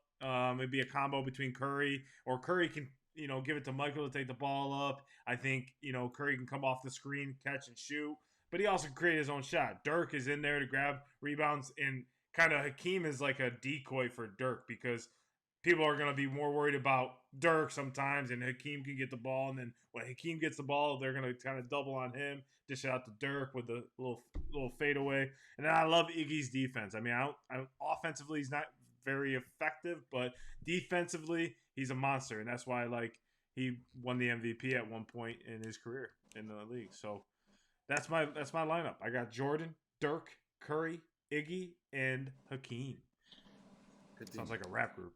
It'd be a combo between Curry, or Curry can, give it to Michael to take the ball up. I think, Curry can come off the screen, catch and shoot, but he also can create his own shot. Dirk is in there to grab rebounds, and kind of Hakeem is like a decoy for Dirk, because people are going to be more worried about Dirk sometimes, and Hakeem can get the ball, and then when Hakeem gets the ball, they're going to kind of double on him, dish it out to Dirk with a little fadeaway. And then I love Iggy's defense. I mean, offensively, he's not very effective, but defensively, he's a monster, and that's why he won the MVP at one point in his career in the league. So that's my lineup. I got Jordan, Dirk, Curry, Iggy, and Hakeem. Sounds like a rap group.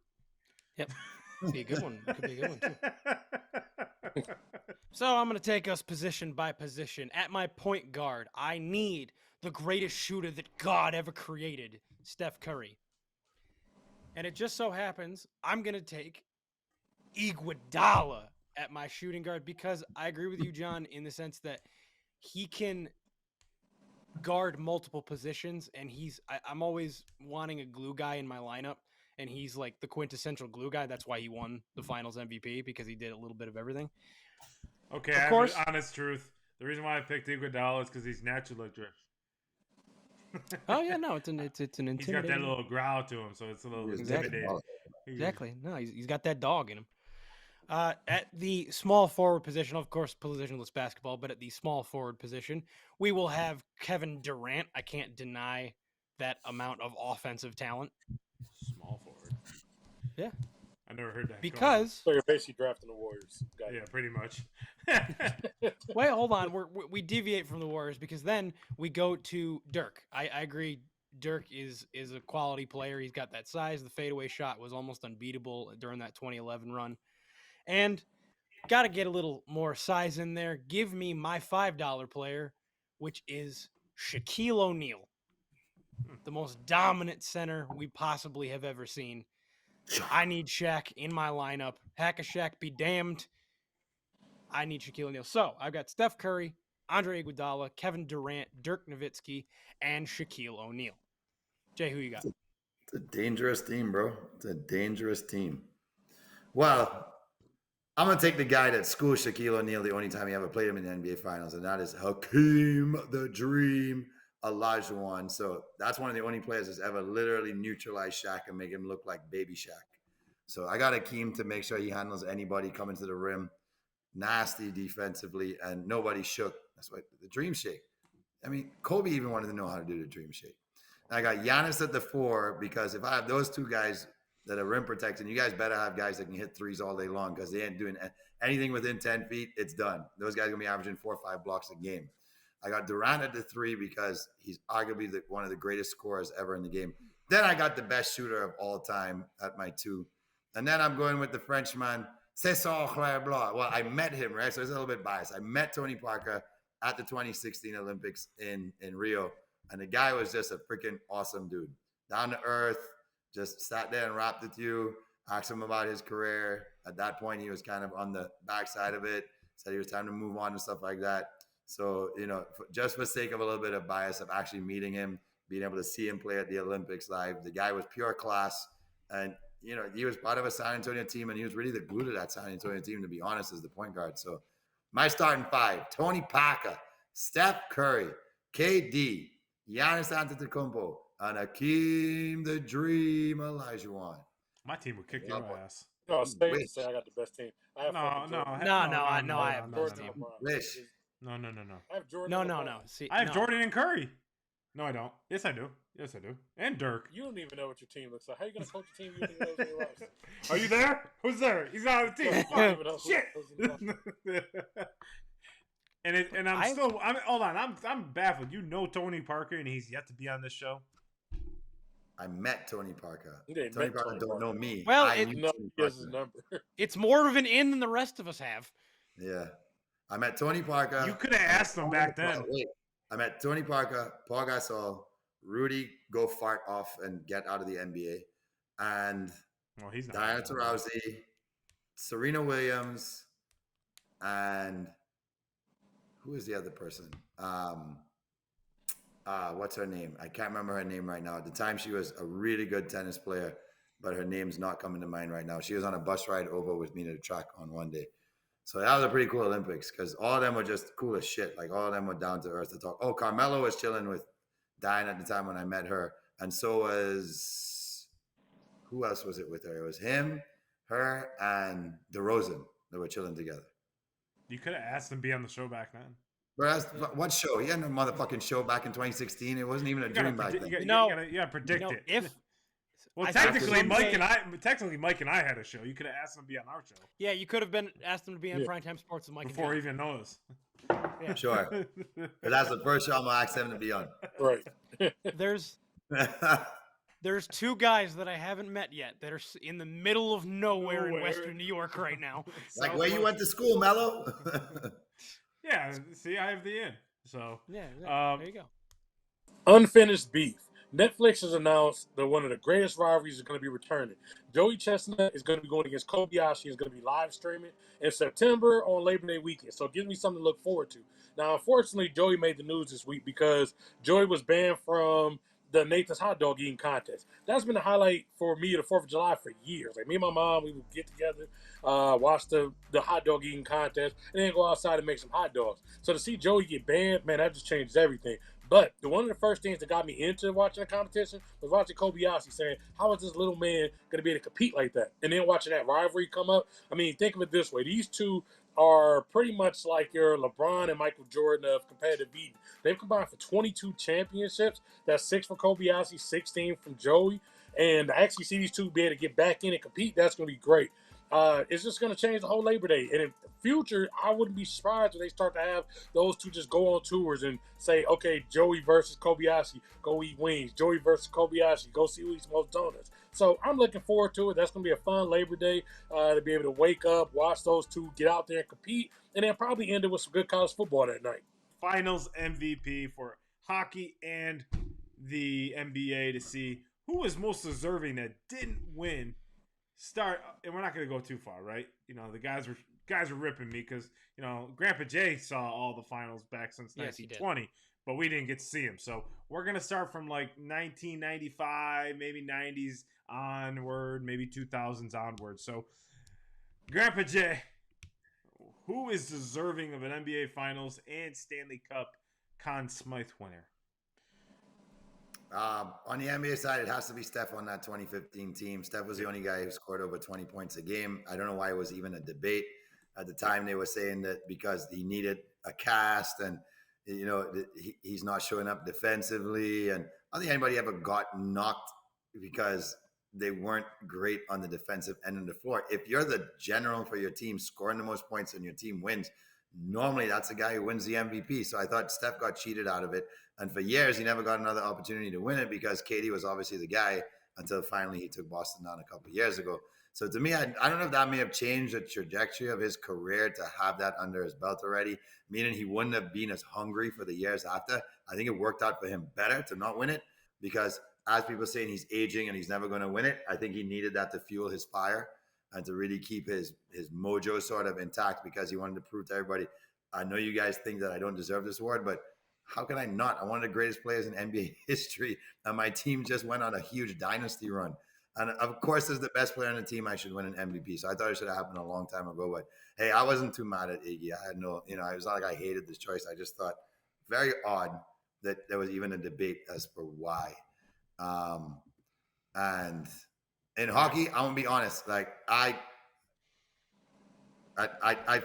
Yep. Could be a good one. Could be a good one, too. So I'm going to take us position by position. At my point guard, I need the greatest shooter that God ever created, Steph Curry. And it just so happens I'm going to take Iguodala at my shooting guard, because I agree with you, John, in the sense that he can guard multiple positions, and I'm always wanting a glue guy in my lineup. And he's like the quintessential glue guy. That's why he won the Finals MVP, because he did a little bit of everything. Okay, of course. Honest truth. The reason why I picked Iguodala is because he's naturally drift. Oh yeah, no, it's an intimidating. He's got that little growl to him, so it's a little intimidating. Exactly. No, he's got that dog in him. At the small forward position, of course, positionless basketball, but at the small forward position, we will have Kevin Durant. I can't deny that amount of offensive talent. Small forward. Yeah. I never heard that. Because so you're basically drafting the Warriors. Yeah, pretty much. Wait, hold on. We deviate from the Warriors, because then we go to Dirk. I agree. Dirk is a quality player. He's got that size. The fadeaway shot was almost unbeatable during that 2011 run. And got to get a little more size in there. Give me my $5 player, which is Shaquille O'Neal. The most dominant center we possibly have ever seen. I need Shaq in my lineup. Hack a Shaq be damned. I need Shaquille O'Neal. So I've got Steph Curry, Andre Iguodala, Kevin Durant, Dirk Nowitzki, and Shaquille O'Neal. Jay, who you got? It's a dangerous team, bro. It's a dangerous team. Well, I'm going to take the guy that schooled Shaquille O'Neal the only time he ever played him in the NBA Finals, and that is Hakeem the Dream Olajuwon. So that's one of the only players that's ever literally neutralized Shaq and make him look like baby Shaq. So I got Hakeem to make sure he handles anybody coming to the rim. Nasty defensively, and nobody shook. That's why the dream shake. I mean, Kobe even wanted to know how to do the dream shake. And I got Giannis at the 4, because if I have those two guys that are rim protecting, you guys better have guys that can hit threes all day long, because they ain't doing anything within 10 feet. It's done. Those guys are going to be averaging 4 or 5 blocks a game. I got Durant at the 3 because he's arguably one of the greatest scorers ever in the game. Then I got the best shooter of all time at my 2. And then I'm going with the Frenchman, César Claire-Blanc. Well, I met him, right? So it's a little bit biased. I met Tony Parker at the 2016 Olympics in Rio. And the guy was just a freaking awesome dude. Down to earth, just sat there and rapped with you, asked him about his career. At that point, he was kind of on the backside of it. Said he was time to move on and stuff like that. So, just for sake of a little bit of bias of actually meeting him, being able to see him play at the Olympics live, the guy was pure class. And, he was part of a San Antonio team, and he was really the glue to that San Antonio team, to be honest, as the point guard. So my starting 5, Tony Parker, Steph Curry, KD, Giannis Antetokounmpo, and Hakeem the Dream Olajuwon. My team would kick your ass. No, it's safe to Wish. say I got the best team. I have No, fucking no, Jordan. I have Jordan no. and LeBron. Wish. No. I have Jordan. and No. LeBron. See, I have no. Jordan and Curry. No, I don't. Yes, I do. And Dirk. You don't even know what your team looks like. How you gonna coach a team you don't even know who's in your roster? Are you there? Who's there? He's not on the team. You don't even know Shit. who's in your roster. and hold on. I'm baffled. You know Tony Parker, and he's yet to be on this show. I met Tony Parker. You didn't Tony met Parker Tony don't Parker. know me. Well, I it- knew No, Tony he has his Parker. number. It's more of an in than the rest of us have. Yeah. I met Tony Parker. You could have asked him back then. Wait. I met Tony Parker, Paul Gasol, Rudy go fart off and get out of the NBA, and Well, he's not. Diana Taurasi, Serena Williams, and who is the other person? What's her name? I can't remember her name right now. At the time, she was a really good tennis player, but her name's not coming to mind right now. She was on a bus ride over with me to the track on one day. So that was a pretty cool Olympics because all of them were just cool as shit. Like all of them were down to earth to talk. Oh, Carmelo was chilling with Diane at the time when I met her. And so was, who else was it with her? It was him, her, and DeRozan that were chilling together. You could have asked him to be on the show back then. But what show? He had no motherfucking show back in 2016. It wasn't even a You gotta dream back predict- then. you No. gotta predict No, it. if Well, I think technically, someday- Mike and I had a show. You could have asked him to be on our show yeah, you could have been asked him to be on Yeah. Primetime Sports with Mike before he and even knows. Yeah. Sure. But that's the first show I'm going to ask him to be on. Right. There's two guys that I haven't met yet that are in the middle of nowhere in Western New York right now. Like where you went to school, Mello? Yeah, see, I have the in. So, Yeah, Um, there you go. Unfinished beef. Netflix has announced that one of the greatest rivalries is going to be returning. Joey Chestnut is going to be going against Kobayashi. Is going to be live streaming in September on Labor Day weekend. So it gives me something to look forward to. Now, unfortunately, Joey made the news this week because Joey was banned from the Nathan's hot dog eating contest. That's been the highlight for me of the 4th of July for years. Like me and my mom, we would get together, watch the hot dog eating contest, and then go outside and make some hot dogs. So to see Joey get banned, man, that just changes everything. But one of the first things that got me into watching the competition was watching Kobayashi saying, how is this little man going to be able to compete like that? And then watching that rivalry come up. I mean, think of it this way. These two are pretty much like your LeBron and Michael Jordan of competitive eating. They've combined for 22 championships. That's 6 for Kobayashi, 16 from Joey. And to actually see these two be able to get back in and compete, that's going to be great. It's just going to change the whole Labor Day. And in the future, I wouldn't be surprised if they start to have those two just go on tours and say, okay, Joey versus Kobayashi, go eat wings. Joey versus Kobayashi, go see who eats most donuts. So I'm looking forward to it. That's going to be a fun Labor Day to be able to wake up, watch those two, get out there and compete, and then probably end it with some good college football that night. Finals MVP for hockey and the NBA to see who was most deserving that didn't win. And we're not going to go too far, right? You know, the guys were ripping me because, you know, Grandpa Jay saw all the finals back since Yes, he 1920, but we didn't get to see him. So we're going to start from like 1995, maybe 90s onward, maybe 2000s onward. So Grandpa Jay, who is deserving of an NBA Finals and Stanley Cup Conn Smythe winner? On the NBA side, it has to be Steph on that 2015 team. Steph was the only guy who scored over 20 points a game. I don't know why it was even a debate. At the time, they were saying that because he needed a cast and, you know, he's not showing up defensively. And I don't think anybody ever got knocked because they weren't great on the defensive end of the floor. If you're the general for your team, scoring the most points and your team wins, normally that's the guy who wins the MVP. So I thought Steph got cheated out of it. And for years, he never got another opportunity to win it because KD was obviously the guy until finally he took Boston down a couple of years ago. So to me, I don't know if that may have changed the trajectory of his career to have that under his belt already, meaning he wouldn't have been as hungry for the years after. I think it worked out for him better to not win it because as people are saying he's aging and he's never going to win it, I think he needed that to fuel his fire and to really keep his mojo sort of intact because he wanted to prove to everybody, I know you guys think that I don't deserve this award, but how can I not? I'm one of the greatest players in NBA history, and my team just went on a huge dynasty run. And of course, as the best player on the team, I should win an MVP. So I thought it should have happened a long time ago. But hey, I wasn't too mad at Iggy. I had no, it was not like I hated this choice. I just thought very odd that there was even a debate as for why. And In hockey, I'm gonna be honest. Like I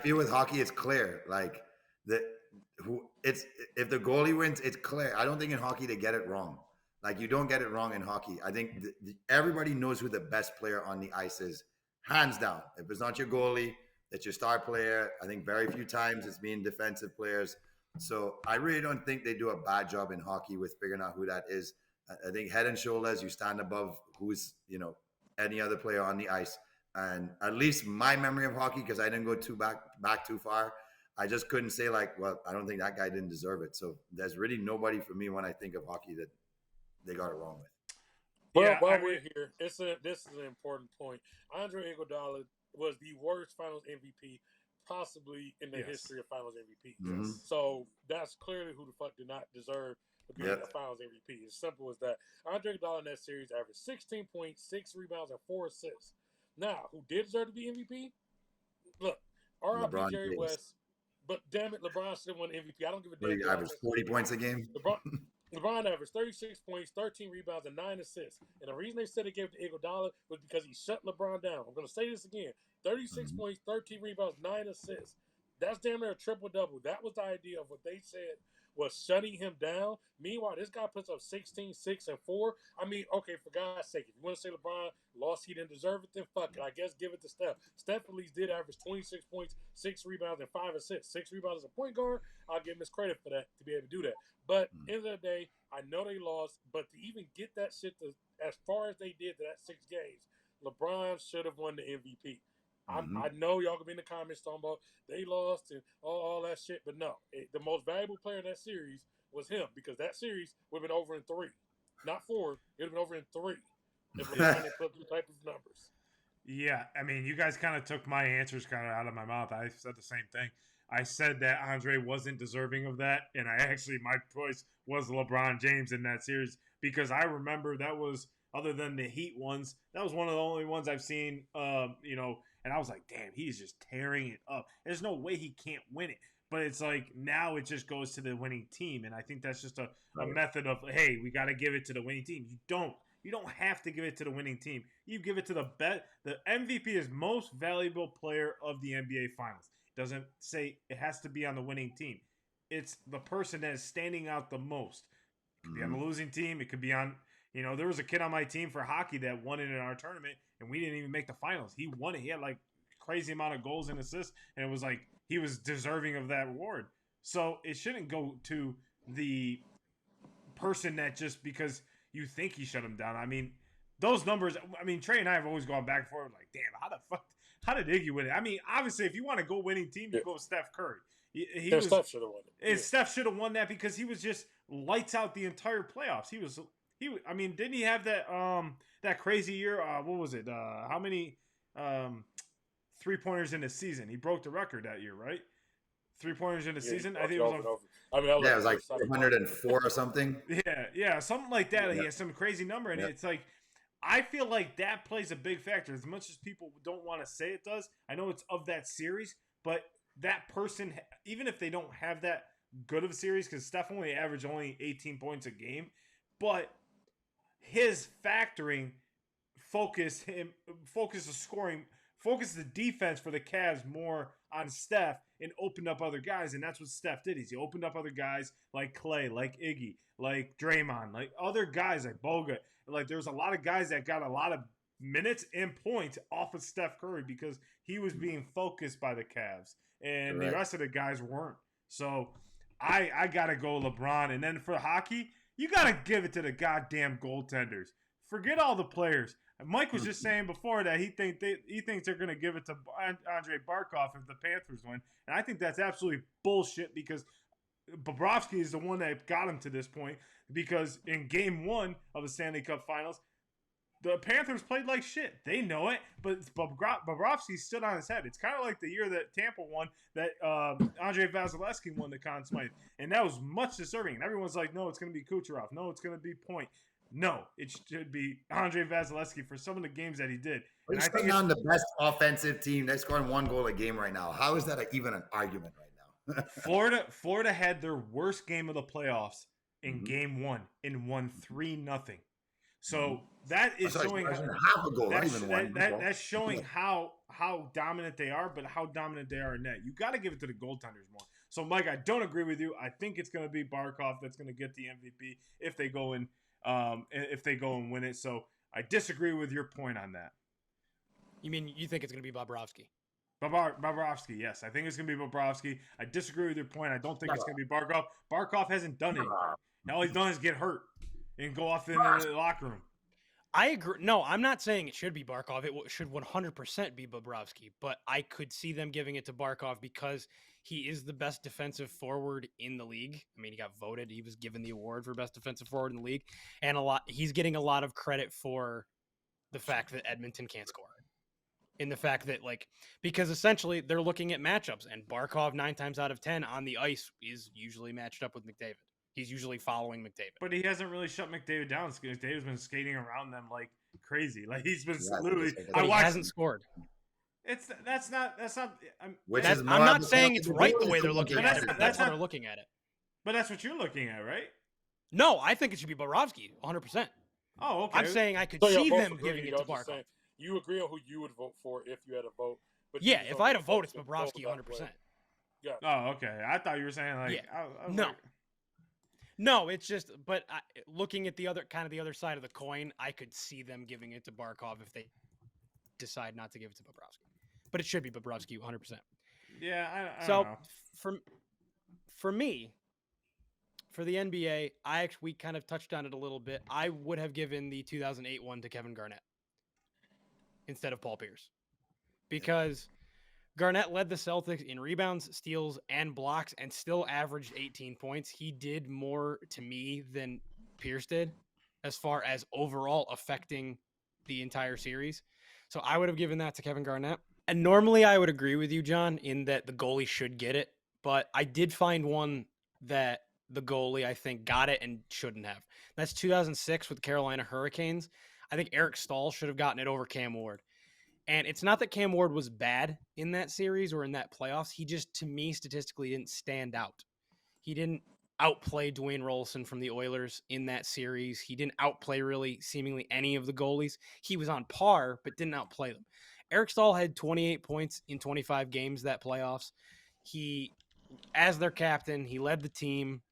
feel with hockey, it's clear. Like it's if the goalie wins, it's clear. I don't think in hockey they get it wrong. Like you don't get it wrong in hockey. I think everybody knows who the best player on the ice is, hands down. If it's not your goalie, it's your star player. I think very few times it's being defensive players. So I really don't think they do a bad job in hockey with figuring out who that is. I think head and shoulders, you stand above who's any other player on the ice. And at least my memory of hockey, because I didn't go back too far, I just couldn't say like, well, I don't think that guy didn't deserve it. So there's really nobody for me when I think of hockey that they got it wrong with. Well, while we're here, this is an important point. Andre Iguodala was the worst Finals MVP possibly in the history of Finals MVP. Mm-hmm. So that's clearly who the fuck did not deserve to be a Finals MVP. As simple as that. Andre Iguodala in that series averaged 16 points, 6 rebounds, and 4 assists. Now, who did deserve to be MVP? Look, R.I.P. Jerry West. But damn it, LeBron should have won MVP. I don't give a damn. He averaged 40 points a game. LeBron averaged 36 points, 13 rebounds, and 9 assists. And the reason they said they gave it to Iguodala was because he shut LeBron down. I'm going to say this again. 36 points, 13 rebounds, 9 assists. That's damn near a triple-double. That was the idea of what they said was shutting him down. Meanwhile, this guy puts up 16, 6, and 4. I mean, okay, for God's sake, if you want to say LeBron lost, he didn't deserve it, then fuck it. I guess give it to Steph. Steph at least did average 26 points, 6 rebounds, and 5 assists. 6 rebounds as a point guard, I'll give him his credit for that, to be able to do that. But end of the day, I know they lost, but to even get that shit as far as they did to that 6 games, LeBron should have won the MVP. I know y'all gonna be in the comments talking about they lost and all that shit, but no, the most valuable player in that series was him because that series would have been over in 3, not 4. It would have been over in 3 if LeBron had put the type of numbers. Yeah, I mean, you guys kind of took my answers kind of out of my mouth. I said the same thing. I said that Andre wasn't deserving of that, and my choice was LeBron James in that series because I remember that was, other than the Heat ones, that was one of the only ones I've seen, and I was like, damn, he's just tearing it up. There's no way he can't win it. But it's like now it just goes to the winning team, and I think that's just a method of, hey, we got to give it to the winning team. You don't have to give it to the winning team. You give it to the MVP is most valuable player of the NBA Finals. It doesn't say it has to be on the winning team. It's the person that is standing out the most. It could be on the losing team. It could be on, there was a kid on my team for hockey that won it in our tournament, and we didn't even make the finals. He won it. He had like crazy amount of goals and assists, and it was like he was deserving of that reward. So it shouldn't go to the person that just because you think he shut him down. I mean, those numbers, Trey and I have always gone back and forth like, damn, how did Iggy win it? I mean, obviously, if you want to go winning team, you go with Steph Curry. Steph should have won it. Steph should have won that because he was just lights out the entire playoffs. Didn't he have that crazy year? What was it? How many 3-pointers in a season? He broke the record that year, right? 3-pointers in a season. I think it was. It was like 104 or something. Yeah, something like that. He has some crazy number, and it's like I feel like that plays a big factor. As much as people don't want to say it does, I know it's of that series, but that person, even if they don't have that good of a series, because Steph only averaged 18 points a game, but his factoring focus the scoring, focus the defense for the Cavs more on Steph and opened up other guys, and that's what Steph did. He opened up other guys like Clay, like Iggy, like Draymond, like other guys like Boga. Like there's a lot of guys that got a lot of minutes and points off of Steph Curry because he was being focused by the Cavs, and the rest of the guys weren't. So I gotta go LeBron, and then for hockey, you gotta give it to the goddamn goaltenders. Forget all the players. Mike was just saying before that he thinks they're going to give it to Andre Barkov if the Panthers win. And I think that's absolutely bullshit because Bobrovsky is the one that got him to this point because in game 1 of the Stanley Cup Finals, the Panthers played like shit. They know it, but Bobrovsky stood on his head. It's kind of like the year that Tampa won, that Andre Vasilevsky won the Conn Smythe. And that was much deserving. And everyone's like, no, it's going to be Kucherov. No, it's going to be Point. No, it should be Andre Vasilevsky for some of the games that he did. And I think on the best offensive team. They're scoring 1 goal a game right now. How is that even an argument right now? Florida had their worst game of the playoffs in game 1 and won 3-0. So that is showing half a goal, not even one. That's showing how dominant they are, but how dominant they are in net. You got to give it to the goaltenders more. So, Mike, I don't agree with you. I think it's going to be Barkov that's going to get the MVP if they go and win it. So, I disagree with your point on that. You mean you think it's going to be Bobrovsky? Bobrovsky, yes. I think it's going to be Bobrovsky. I disagree with your point. I don't think it's going to be Barkov. Barkov hasn't done anything. All he's done is get hurt and go off in the locker room. I agree. No, I'm not saying it should be Barkov. It should 100% be Bobrovsky. But I could see them giving it to Barkov because he is the best defensive forward in the league. I mean, he got voted. He was given the award for best defensive forward in the league. And he's getting a lot of credit for the fact that Edmonton can't score. In the fact that, because essentially they're looking at matchups, and Barkov 9 times out of 10 on the ice is usually matched up with McDavid. He's usually following McDavid. But he hasn't really shut McDavid down. McDavid's been skating around them like crazy. Like he's been literally. But he hasn't scored. That's not. I'm not saying it's right the way they're looking at it. But that's how they're looking at it. But that's what you're looking at, right? No, I think it should be Bobrovsky, 100%. Oh, okay. I'm saying I could see them giving it to Barkov. You agree on who you would vote for if you had a vote. But yeah, if I had a vote, it's Bobrovsky 100%. Yeah. Oh, okay. I thought you were saying No, it's just. But looking at the other side of the coin, I could see them giving it to Barkov if they decide not to give it to Bobrovsky. But it should be Bobrovsky 100%. Yeah, I don't know. For me, for the NBA, we kind of touched on it a little bit. I would have given the 2008 one to Kevin Garnett instead of Paul Pierce, because Garnett led the Celtics in rebounds, steals, and blocks and still averaged 18 points. He did more to me than Pierce did as far as overall affecting the entire series. So I would have given that to Kevin Garnett. And normally I would agree with you, John, in that the goalie should get it. But I did find one that the goalie, I think, got it and shouldn't have. That's 2006 with the Carolina Hurricanes. I think Eric Stahl should have gotten it over Cam Ward. And it's not that Cam Ward was bad in that series or in that playoffs. He just, to me, statistically didn't stand out. He didn't outplay Dwayne Rolson from the Oilers in that series. He didn't outplay really seemingly any of the goalies. He was on par, but didn't outplay them. Eric Stahl had 28 points in 25 games that playoffs. He, as their captain, he led the team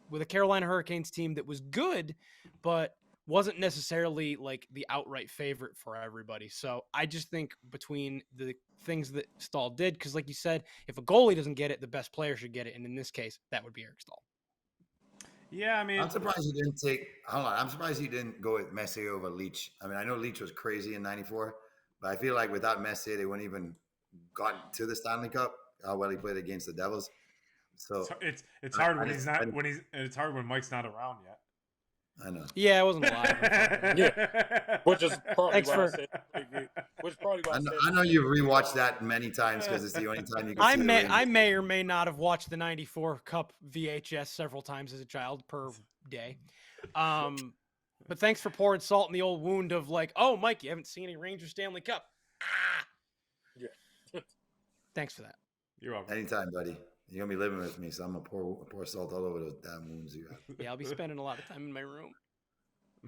with a Carolina Hurricanes team that was good, but wasn't necessarily like the outright favorite for everybody. So I just think between the things that Stahl did, because like you said, if a goalie doesn't get it, the best player should get it. And in this case, that would be Eric Stahl. Yeah, I mean, I'm surprised he didn't I'm surprised he didn't go with Messi over Leach. I mean, I know Leach was crazy in '94, but I feel like without Messi, they wouldn't even gotten to the Stanley Cup. How well he played against the Devils. So it's hard it's hard when Mike's not around yet. I know. Yeah, I wasn't alive. Yeah, which is probably why I know you've rewatched that many times because it's the only time you can I may or may not have watched the 94 Cup VHS several times as a child per day. But thanks for pouring salt in the old wound of like, oh, Mike, you haven't seen any Rangers Stanley Cup. Yeah. Thanks for that. You're welcome. Anytime, buddy. You're going to be living with me, so I'm going to pour salt all over those damn wounds you have. Yeah, I'll be spending a lot of time in my room.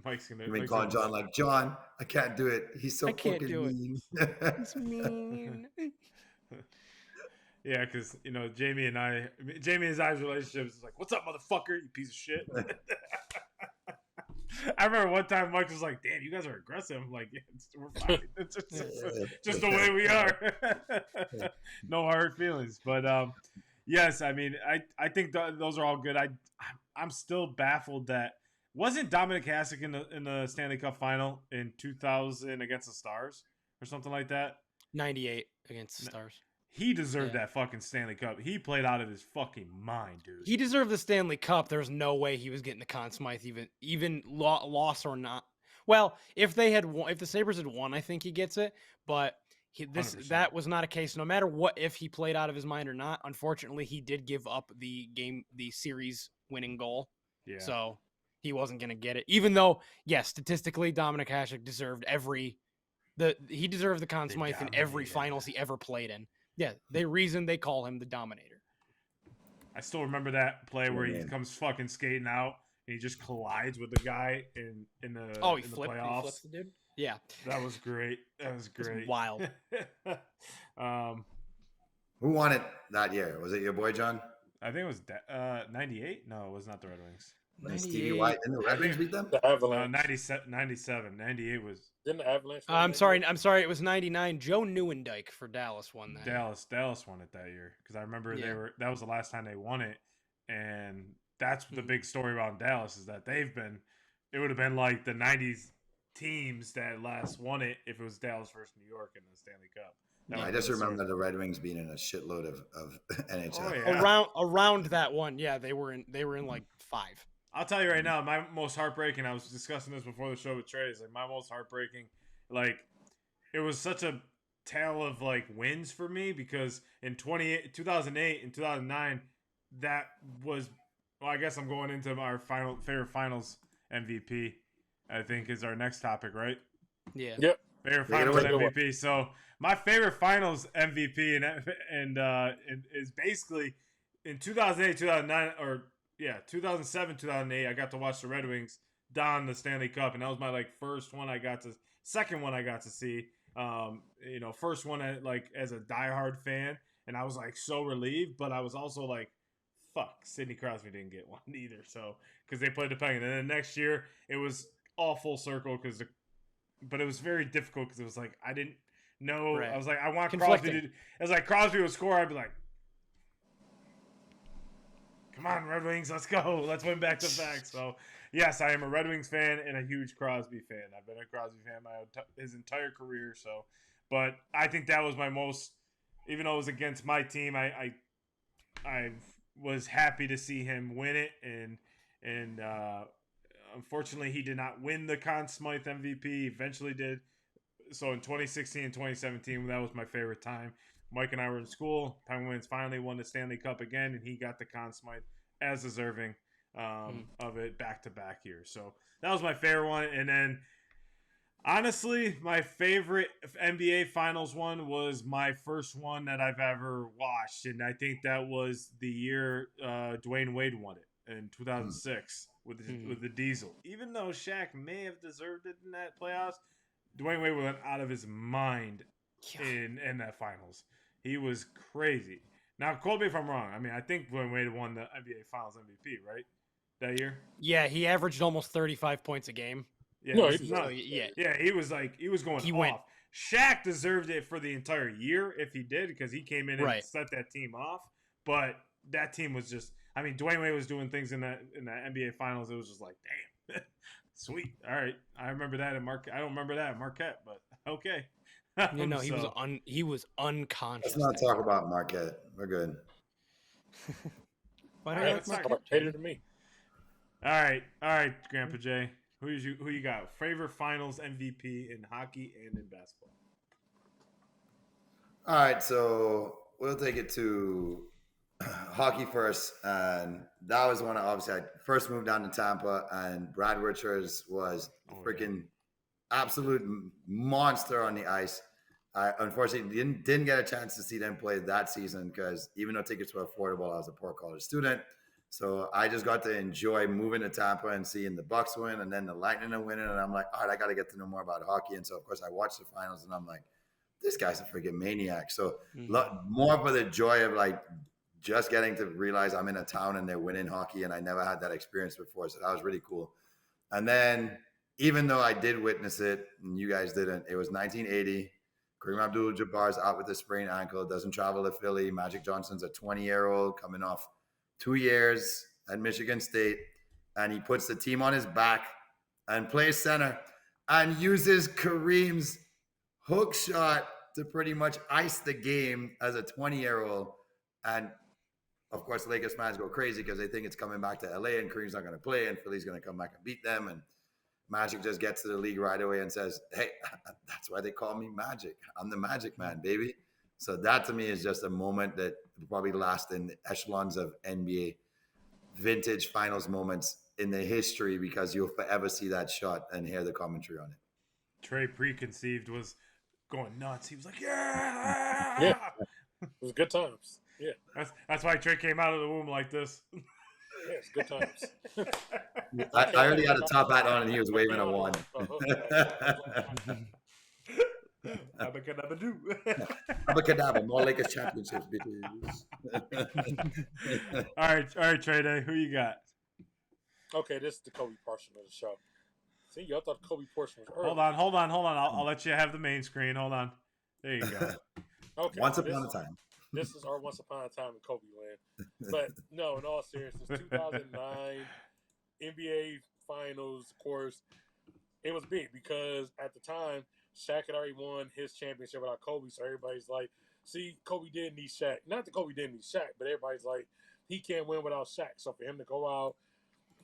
Mike's going to... You mean calling John like, John, I can't do it. He's so fucking mean. He's mean. Yeah, because, Jamie and I's relationship is like, what's up, motherfucker, you piece of shit. I remember one time Mike was like, damn, you guys are aggressive. I'm like, yeah, we're fine. It's just the way we are. No hard feelings. But, yes, I mean, I think those are all good. I'm still baffled that wasn't Dominic Hasek in the Stanley Cup final in 2000 against the Stars or something like that? 98 against the Stars. He deserved that fucking Stanley Cup. He played out of his fucking mind, dude. He deserved the Stanley Cup. There's no way he was getting the Conn Smythe, even loss or not. Well, if the Sabres had won, I think he gets it. But that was not a case. No matter if he played out of his mind or not. Unfortunately, he did give up the series winning goal. Yeah. So he wasn't going to get it. Even though, yes, statistically, Dominic Hasek deserved he deserved the Conn Smythe in every finals he ever played in. Yeah, they call him the Dominator. I still remember that play where he comes fucking skating out. and he just collides with the guy in the He in the flipped. He playoffs. flipped the dude. Yeah, That was great. That was it's great. wild. Who won it that year? Was it your boy John? I think it was 98. No, it was not the Red Wings. Stevie White. Didn't the Red Wings beat them? The Avalanche. 97. 98 was Didn't the Avalanche? I'm sorry. It was 99. Joe Nieuwendyk for Dallas won that. Dallas won it that year because I remember that was the last time they won it, and that's the big story about Dallas is that it would have been like the 90s teams that last won it if it was Dallas versus New York in the Stanley Cup. I just remember the Red Wings being in a shitload of NHL. Oh, yeah. Around that one. Yeah, they were in like 5. I'll tell you right now, my most heartbreaking, I was discussing this before the show with Trey, is like my most heartbreaking, like it was such a tale of like wins for me because in 2008 and 2009, that was, well, I guess I'm going into our favorite finals MVP, I think is our next topic, right? Yeah. Yep. Favorite finals MVP. So my favorite finals MVP and is basically in 2008, 2009, or 2007, 2008. I got to watch the Red Wings don the Stanley Cup, and that was my like second one I got to see. First one as a diehard fan, and I was like so relieved, but I was also like, fuck, Sidney Crosby didn't get one either. So because they played the Penguins, and then next year it was all full circle but it was very difficult because it was like I didn't know. Right. I was like, I want Crosby to. It was like Crosby would score. I'd be like, come on, Red Wings, let's go. Let's win back to back. So, yes, I am a Red Wings fan and a huge Crosby fan. I've been a Crosby fan his entire career. So, but I think that was my most, even though it was against my team, I was happy to see him win it. And unfortunately, he did not win the Conn Smythe MVP. He eventually did. So in 2016 and 2017, that was my favorite time. Mike and I were in school. Penguins finally won the Stanley Cup again, and he got the Conn Smythe as deserving of it back-to-back years. So that was my favorite one. And then, honestly, my favorite NBA Finals one was my first one that I've ever watched, and I think that was the year Dwayne Wade won it in 2006 with the Diesel. Even though Shaq may have deserved it in that playoffs, Dwayne Wade went out of his mind in that finals. He was crazy. Now, quote me if I'm wrong. I mean, I think Dwayne Wade won the NBA Finals MVP, right? That year? Yeah, he averaged almost 35 points a game. Yeah, no, he was going off. Shaq deserved it for the entire year if he did, because he came in and set that team off. But that team was just, I mean, Dwayne Wade was doing things in that NBA Finals. It was just like, damn, sweet. All right, I remember that at Marquette. I don't remember that at Marquette, but okay. He was unconscious. Let's not talk about Marquette. We're good. Why don't you like Marquette? Hated to me. All right, Grandpa Jay. Who you got? Favorite Finals MVP in hockey and in basketball? All right, so we'll take it to hockey first, and that was when obviously I first moved down to Tampa, and Brad Richards was freaking absolute monster on the ice. I unfortunately didn't get a chance to see them play that season because even though tickets were affordable, I was a poor college student. So I just got to enjoy moving to Tampa and seeing the Bucks win and then the Lightning are winning. And I'm like, all right, I got to get to know more about hockey. And so, of course, I watched the finals and I'm like, this guy's a freaking maniac. So more for the joy of like just getting to realize I'm in a town and they're winning hockey. And I never had that experience before. So that was really cool. And then even though I did witness it and you guys didn't, it was 1980. Kareem Abdul-Jabbar's out with a sprained ankle, doesn't travel to Philly. Magic Johnson's a 20-year-old coming off 2 years at Michigan State, and he puts the team on his back and plays center and uses Kareem's hook shot to pretty much ice the game as a 20-year-old. And, of course, Lakers fans go crazy because they think it's coming back to LA and Kareem's not going to play and Philly's going to come back and beat them. And Magic just gets to the league right away and says, hey, that's why they call me Magic. I'm the Magic Man, baby. So that to me is just a moment that will probably last in the echelons of NBA vintage finals moments in the history because you'll forever see that shot and hear the commentary on it. Trey Preconceived was going nuts. He was like, yeah. Yeah. It was good times. Yeah. That's why Trey came out of the womb like this. Yeah, it's good times. I already had a top hat on, and he was waving a wand. Abacadabra-doo. Abacadabra, more Lakers championships, bitches. All right, Trey Day, who you got? Okay, this is the Kobe portion of the show. See, y'all thought the Kobe portion was early. Hold on. I'll let you have the main screen. Hold on. There you go. Okay. Once upon a time. This is our once upon a time in Kobe land. But no, in all seriousness, 2009 NBA Finals, of course, it was big because at the time, Shaq had already won his championship without Kobe, so everybody's like, see, Kobe didn't need Shaq. Not that Kobe didn't need Shaq, but everybody's like, he can't win without Shaq. So for him to go out,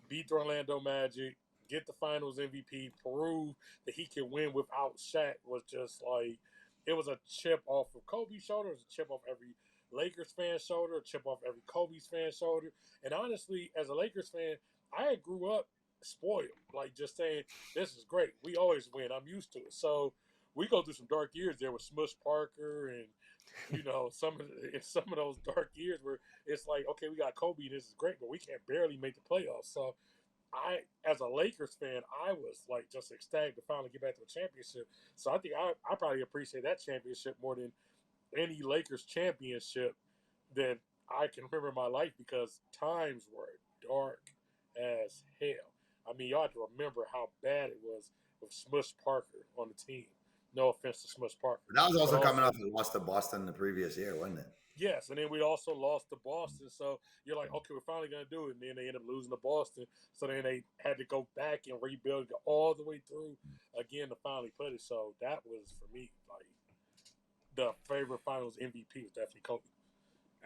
beat the Orlando Magic, get the Finals MVP, prove that he can win without Shaq was just like, it was a chip off of Kobe's shoulder. It was a chip off every Lakers fan's shoulder, a chip off every Kobe's fan's shoulder. And honestly, as a Lakers fan, I grew up spoiled, like just saying, this is great. We always win. I'm used to it. So we go through some dark years there with Smush Parker and, you know, some of those dark years where it's like, okay, we got Kobe, this is great, but we can't barely make the playoffs. So I, as a Lakers fan, I was like just ecstatic to finally get back to a championship. So I think I probably appreciate that championship more than any Lakers championship that I can remember in my life because times were dark as hell. I mean, y'all have to remember how bad it was with Smush Parker on the team. No offense to Smush Parker. But that was also coming off and lost to Boston the previous year, wasn't it? Yes, and then we also lost to Boston. So you're like, okay, we're finally going to do it. And then they ended up losing to Boston. So then they had to go back and rebuild it all the way through again to finally put it. So that was, for me, like, the favorite Finals MVP was definitely Kobe.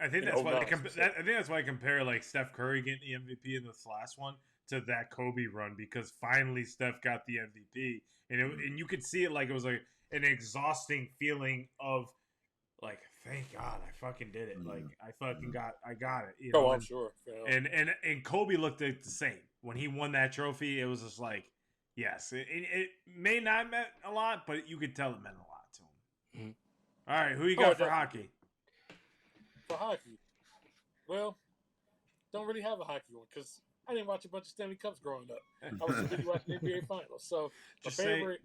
I think that's why I think that's why I compare like Steph Curry getting the MVP in this last one to that Kobe run because finally Steph got the MVP and you could see it like it was like an exhausting feeling of like thank God I fucking did it like I got it. You know? I'm sure. Yeah. And Kobe looked like the same when he won that trophy. It was just like yes, it may not meant a lot, but you could tell it meant a lot to him. Mm-hmm. All right, who you got for hockey? For hockey, well, don't really have a hockey one because I didn't watch a bunch of Stanley Cups growing up. I was really watching the NBA Finals. So my favorite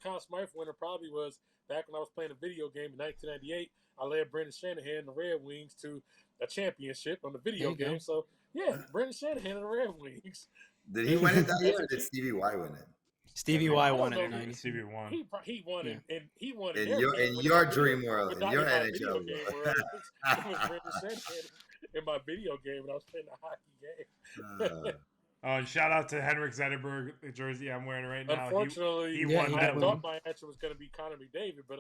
Conn Smythe winner probably was back when I was playing a video game in 1998. I led Brendan Shanahan and the Red Wings to a championship on the video game. So yeah, Brendan Shanahan and the Red Wings. Did he win it that year, or did Stevie Y win it? Stevie Y won it in 90. Stevie won. He won it, and he won it. In your dream world, in your NHL world. It was Brendan Shanahan in my video game when I was playing a hockey game. And shout out to Henrik Zetterberg, the jersey I'm wearing right now. Unfortunately, he won I thought my answer was going to be Connor McDavid, but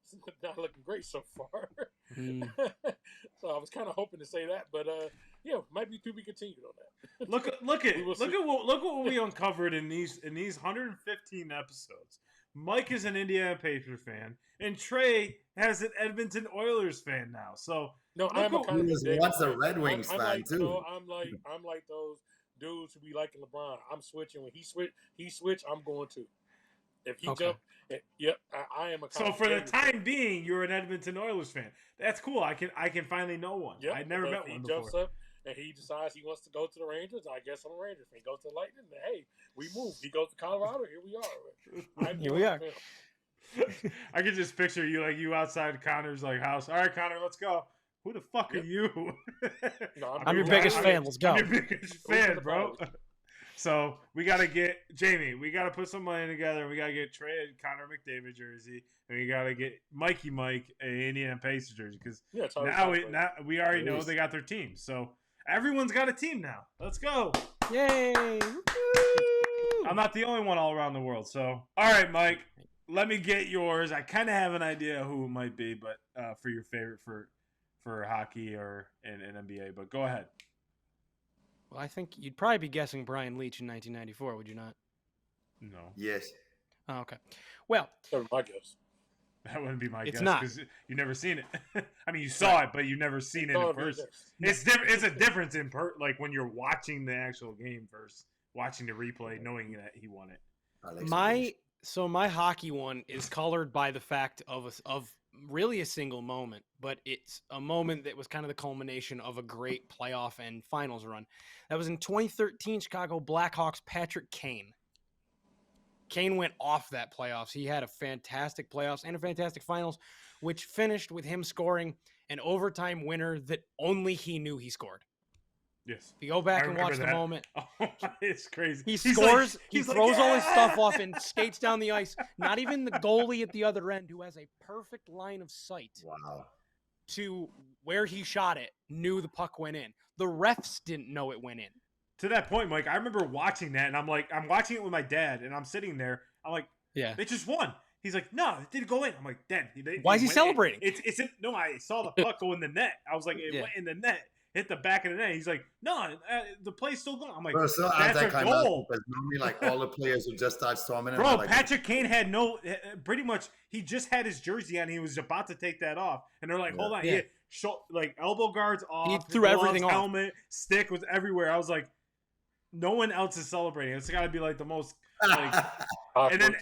it's not looking great so far. So I was kind of hoping to say that, but yeah, might be to be continued on that. Look what we uncovered in these 115 episodes. Mike is an Indiana Pacers fan, and Trey has an Edmonton Oilers fan now. So no, I'm a Connor McDavid. Once a Red Wings fan like, too. You know, I'm like those dudes who be liking LeBron. I'm switching when he switch. I'm going to. If he jump, yep, I am a. So for the time being, you're an Edmonton Oilers fan. That's cool. I can finally know one. Yep, I never met one before. He jumps up and he decides he wants to go to the Rangers. I guess I'm a Rangers fan. He goes to the Lightning. And, hey, we move. He goes to Colorado. Here we are. Here we are. I can just picture you outside Connor's house. All right, Connor, let's go. Who the fuck are you? No, I'm your biggest fan. Let's go. I'm your biggest fan, bro. So we got to get Jamie. We got to put some money together. We got to get Trey and Connor McDavid jersey, and we got to get Mikey Mike an Indiana Pacers jersey because now we already know they got their team. So everyone's got a team now. Let's go! Yay! I'm not the only one all around the world. So all right, Mike, let me get yours. I kind of have an idea who it might be, but for your favorite for hockey or in NBA. But go ahead. Well, I think you'd probably be guessing Brian Leach in 1994, would you not? No. Yes. Oh, okay. Well, that was my guess. That wouldn't be my guess not. because you've never seen it. I mean, you saw it, but you've never seen it in person. It's different. It's a difference in like when you're watching the actual game versus watching the replay, knowing that he won it. My hockey one is colored by the fact of really a single moment, but it's a moment that was kind of the culmination of a great playoff and finals run. That was in 2013 Chicago Blackhawks Patrick Kane. Kane went off that playoffs. He had a fantastic playoffs and a fantastic finals, which finished with him scoring an overtime winner that only he knew he scored. Yes. If you go back and watch the moment, it's crazy. He scores, he throws all his stuff off and skates down the ice. Not even the goalie at the other end, who has a perfect line of sight to where he shot it, knew the puck went in. The refs didn't know it went in. To that point, Mike, I remember watching that, and I'm watching it with my dad, and I'm sitting there. I'm like, yeah, they just won. He's like, no, it didn't go in. I'm like, Dad, why is he celebrating? No, I saw the puck go in the net. I was like, it went in the net, hit the back of the net. He's like, no, the play's still going. I'm like, bro, so that's a goal. Because normally, like, all the players who just start storming it. Bro, like, Patrick Kane had no, pretty much, he just had his jersey on. He was about to take that off, and they're like, hold on, like elbow guards off. He threw everything off. Helmet, stick was everywhere. I was like, no one else is celebrating. It's got to be like the most, like, and then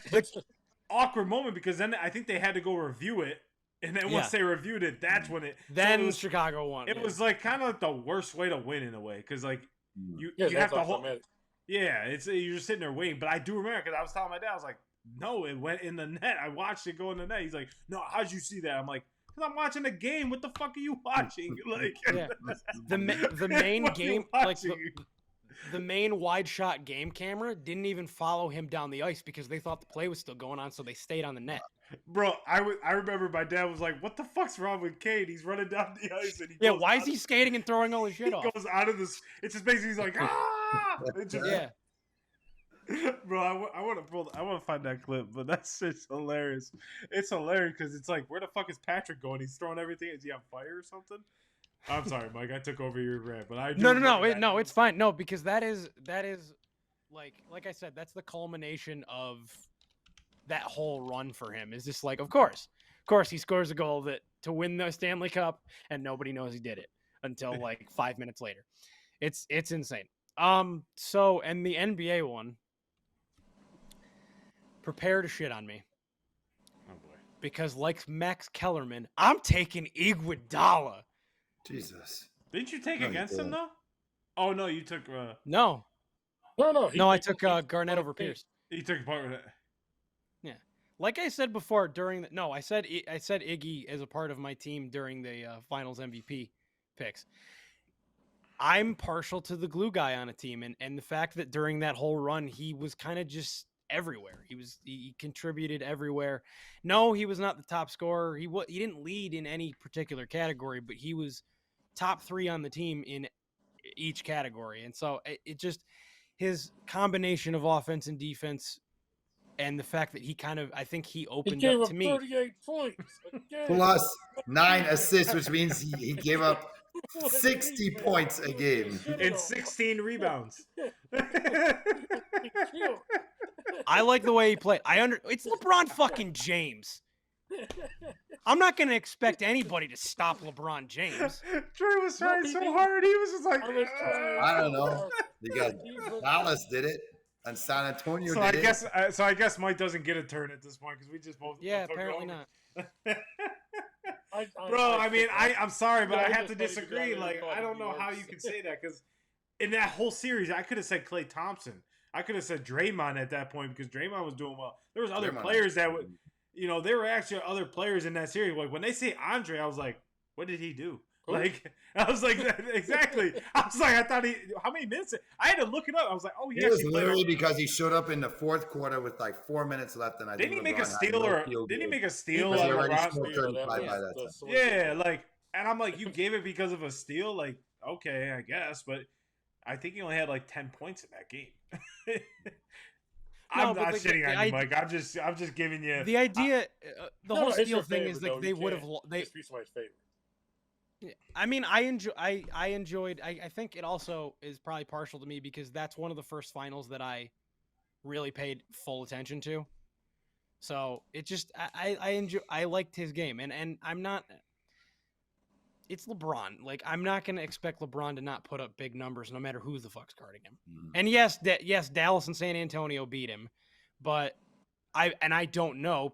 awkward moment, because then I think they had to go review it, and then once they reviewed it, that's when it. Then so it was, Chicago won. It was like kind of like the worst way to win in a way, because like you have to hold. You're just sitting there waiting. But I do remember, because I was telling my dad, I was like, no, it went in the net. I watched it go in the net. He's like, no, how'd you see that? I'm like, because I'm watching the game. What the fuck are you watching? Like, the main game, like the main wide shot game camera didn't even follow him down the ice because they thought the play was still going on, so they stayed on the net. Bro, I remember my dad was like, what the fuck's wrong with Kane? He's running down the ice. And he why is he skating and throwing all his shit off? He goes out of this. It's just basically, he's like, ah! Bro, I want to find that clip, but that's just hilarious. It's hilarious because it's like, where the fuck is Patrick going? He's throwing everything. Is he on fire or something? I'm sorry, Mike. I took over your rant, but I no, it's fine. No, because that is like I said, that's the culmination of that whole run for him. Is just like, of course, he scores a goal to win the Stanley Cup, and nobody knows he did it until like 5 minutes later. It's insane. So, and the NBA one, prepare to shit on me. Oh boy. Because like Max Kellerman, I'm taking Iguodala. Jesus. Didn't you take against him though? Oh no, you took No, I took Garnett over Pierce. You took part of it. Yeah. Like I said before I said Iggy as a part of my team during the finals MVP picks. I'm partial to the glue guy on a team, and the fact that during that whole run he was kind of just everywhere. He contributed everywhere. No, he was not the top scorer. He didn't lead in any particular category, but he was top 3 on the team in each category. And so it just, his combination of offense and defense, and the fact that I think he opened up to me 38 points plus 9 assists, which means he gave up 60 points a game and 16 rebounds. I like the way he played. It's LeBron fucking James. I'm not going to expect anybody to stop LeBron James. Trey was trying so hard. He was just like, I don't know. Because Dallas did it, and San Antonio did it. So I guess Mike doesn't get a turn at this point because we just both. Yeah, apparently not. I'm sorry, but I have to disagree. Like, I don't know how you can say that, because in that whole series, I could have said Klay Thompson. I could have said Draymond at that point, because Draymond was doing well. There was other players that would, there were actually other players in that series. Like, when they say Andre, I was like, what did he do? Like, I was like, exactly. I was like, I thought how many minutes? I had to look it up. I was like, oh, it was literally because he showed up in the fourth quarter with like 4 minutes left, and didn't he make a steal didn't he make a steal? Yeah, like, and I'm like, you gave it because of a steal? Like, okay, I guess, but I think he only had like 10 points in that game. I'm not shitting on you, Mike. I'm just giving you the idea. The whole steal thing is like they would have. It's somebody's favorite. I mean, I enjoyed. I think it also is probably partial to me because that's one of the first finals that I really paid full attention to. So it just I liked his game, and I'm not. It's LeBron. Like, I'm not going to expect LeBron to not put up big numbers no matter who the fuck's guarding him. Mm-hmm. And yes, Dallas and San Antonio beat him, but I don't know.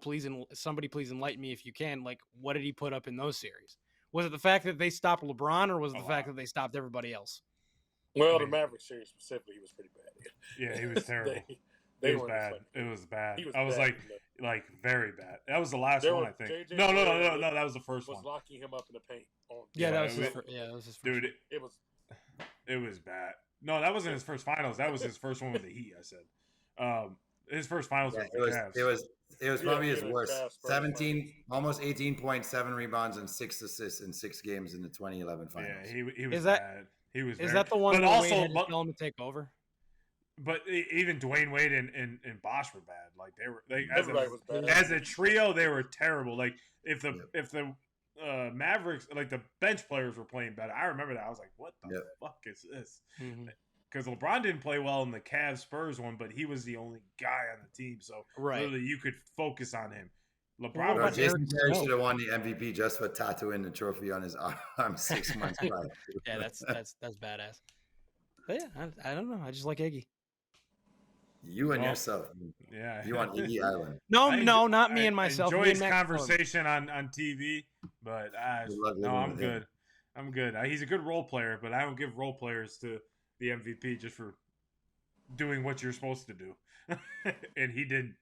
Somebody please enlighten me if you can. Like, what did he put up in those series? Was it the fact that they stopped LeBron, or was it the fact that they stopped everybody else? Well, the Mavericks series specifically, he was pretty bad. Yeah, he was terrible. They it was were bad. It was bad. I was bad, like very bad. That was the last one, I think. No, that was the first one. Was locking him up in the paint. That was his first. Dude, it was bad. No, that wasn't his first finals. That was his first one with the Heat. I said, his first finals was the Cavs. It was probably his worst. 17, almost 18.7 rebounds and 6 assists in 6 games in the 2011 finals. Yeah, he was bad. He was. Is that the one? But also, Wade had to tell him to take over. But even Dwayne Wade and Bosch were bad. Like they were as a trio, they were terrible. Like if the Mavericks, like the bench players were playing better. I remember that. I was like, what the fuck is this? Because LeBron didn't play well in the Cavs Spurs one, but he was the only guy on the team, so literally you could focus on him. LeBron, Jason Terry should have won the MVP just for tattooing the trophy on his arm 6 months prior. Yeah, that's badass. But yeah, I don't know. I just like Iggy. You and yourself. Yeah. You want Iggy Island. No, not me and myself. Enjoy his conversation on TV, but no, I'm good. I'm good. He's a good role player, but I don't give role players to the MVP just for doing what you're supposed to do. And he didn't.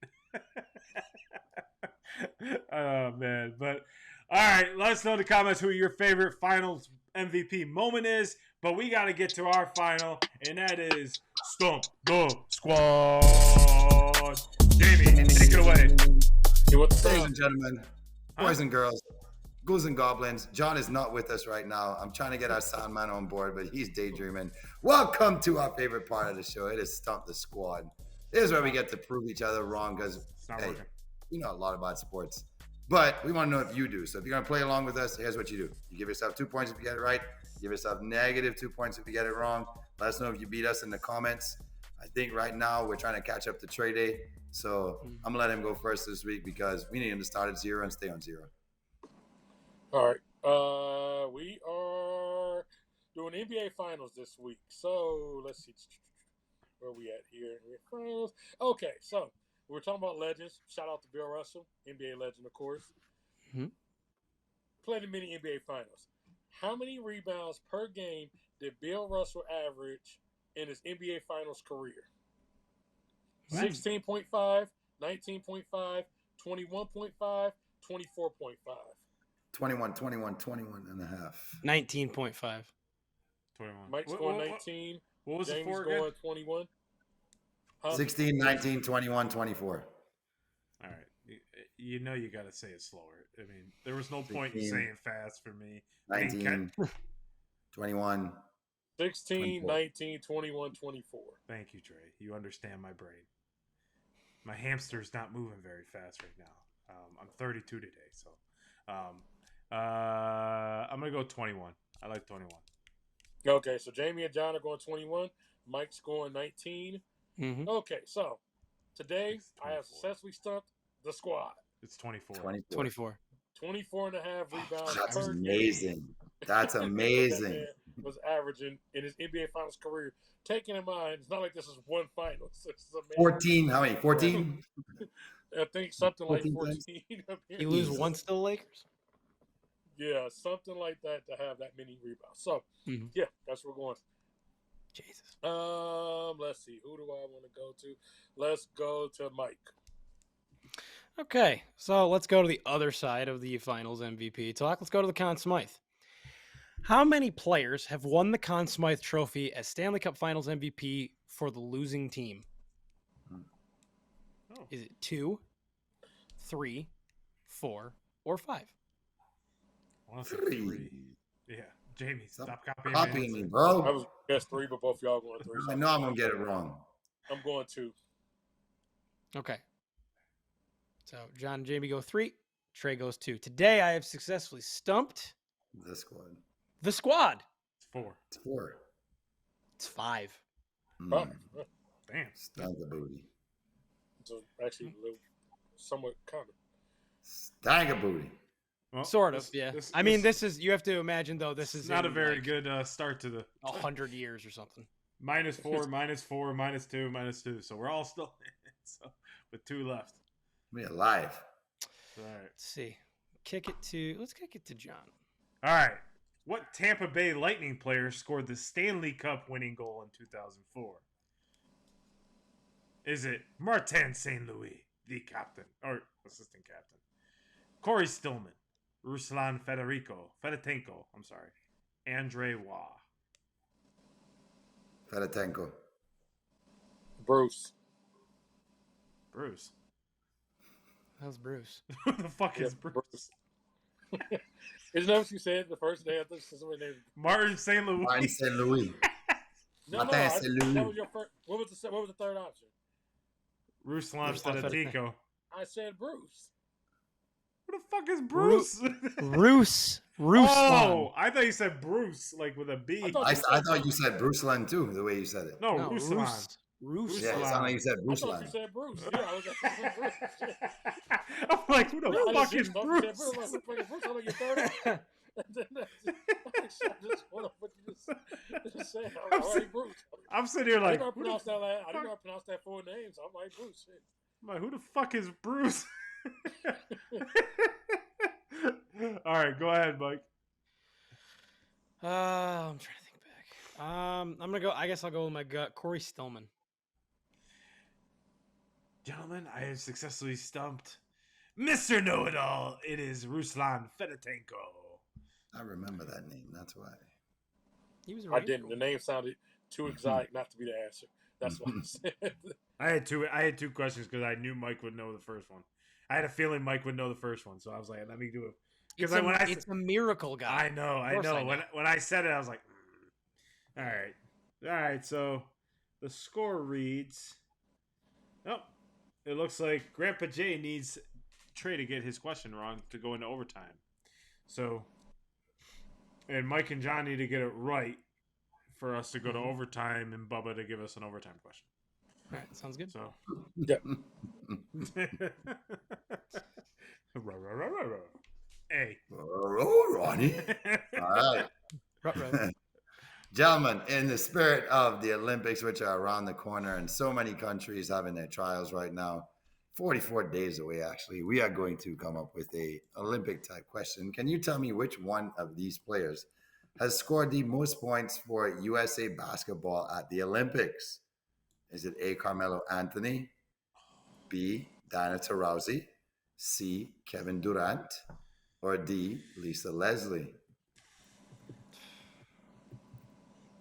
Oh, man. But, all right, let us know in the comments who your favorite finals MVP moment is. But we got to get to our final, and that is Stump the Squad. Jamie, take it away. Ladies and gentlemen, boys and girls, ghouls and goblins, John is not with us right now. I'm trying to get our sound man on board, but he's daydreaming. Welcome to our favorite part of the show. It is Stump the Squad. This is where we get to prove each other wrong because, hey, we know a lot about sports. But we want to know if you do. So if you're going to play along with us, here's what you do. You give yourself 2 points if you get it right. Give yourself negative 2 points if you get it wrong. Let us know if you beat us in the comments. I think right now we're trying to catch up to Trey Day. So I'm going to let him go first this week because we need him to start at 0 and stay on 0. All right. We are doing NBA Finals this week. So let's see. Where are we at here? Finals. Okay, so we're talking about legends. Shout out to Bill Russell, NBA legend, of course. Played in many NBA Finals. How many rebounds per game did Bill Russell average in his NBA Finals career? 16.5, 19.5, 21.5, 24.5. 21 and a half. 19.5. 21. Mike's going 19. What was Jamie's the four going 21. 16, 19, 21, 24. All right. You know you got to say it slower. I mean, there was no point in saying fast for me. 19, 21. 16, 19, 21, 24. Thank you, Trey. You understand my brain. My hamster's not moving very fast right now. I'm 32 today, so I'm going to go 21. I like 21. Okay, so Jamie and John are going 21. Mike's going 19. Okay, so today I have successfully stumped the squad. It's 24. 24. 24 and a half rebounds. That's amazing. That's amazing. That was averaging in his NBA Finals career. Taking in mind, it's not like this is one finals. This is amazing. 14. How many? 14? I think something 14 like 14. You lose once to the Lakers? Yeah, something like that to have that many rebounds. So, yeah, that's where we're going. Jesus. Let's see. Who do I want to go to? Let's go to Mike. Okay, so let's go to the other side of the Finals MVP talk. Let's go to the Conn Smythe. How many players have won the Conn Smythe Trophy as Stanley Cup Finals MVP for the losing team? Is it 2, 3, 4, or 5? I want to say 3. Yeah, Jamie, stop copying me, bro. I was guess 3, but both y'all going 3. I know I'm gonna get it wrong. I'm going 2. Okay. So John and Jamie go 3. Trey goes 2. Today I have successfully stumped the squad. The squad. It's 4. It's 4. It's 5. Damn. Stank the booty. So actually, somewhat common. Stank a booty. Well, sort of, yeah. I mean, this is, you have to imagine, though, this is not a very good start to the 100 years or something. -4, -4, -2, -2. So we're all still so with 2 left. We alive. All right. Let's see. Let's kick it to John. All right. What Tampa Bay Lightning player scored the Stanley Cup winning goal in 2004? Is it Martin St. Louis, the captain, or assistant captain? Corey Stillman, Ruslan Fedotenko, Andre Waugh. Fedotenko. Bruce. How's Bruce? Who the fuck is Bruce? Isn't that what you said the first day? I thought somebody named Martin St. Louis. Martin St. Louis. that was your first. What was the third option? Ruslan Fedotenko. I said Bruce. Who the fuck is Bruce? Bruce. Oh, I thought you said Bruce, like with a B. I thought you said Ruslan too, the way you said it. No, Ruslan. Bruce. Yeah, it sounded like you said I thought Ruslan. you said Bruce. Yeah, I was like, Bruce. I'm like, who the fuck is Bruce? I'm like, your third option. I just want to what you just said. Bruce. I'm sitting here like, I didn't know how to pronounce that full name, so I'm like Bruce. Shit. I'm like, who the fuck is Bruce? All right, go ahead, Mike. I'm trying to think back. I'm gonna go. I guess I'll go with my gut. Corey Stillman. Gentlemen, I have successfully stumped Mr. Know-It-All. It is Ruslan Fedotenko. I remember that name. That's why. He was. I didn't. The name sounded too exotic not to be the answer. That's what I said. I had two questions because I knew Mike would know the first one. I had a feeling Mike would know the first one, so I was like, let me do it. It's a miracle, guy. I know. When I said it, I was like, all right. So the score reads, it looks like Grandpa J needs Trey to get his question wrong to go into overtime. So, and Mike and John need to get it right for us to go to overtime, and Bubba to give us an overtime question. All right, sounds good. So, Yeah. Hey. Oh, Ronnie. All right. Gentlemen, in the spirit of the Olympics, which are around the corner and so many countries having their trials right now, 44 days away, actually, we are going to come up with a Olympic type question. Can you tell me which one of these players has scored the most points for USA basketball at the Olympics? Is it A, Carmelo Anthony, B, Diana Taurasi, C, Kevin Durant, or D, Lisa Leslie?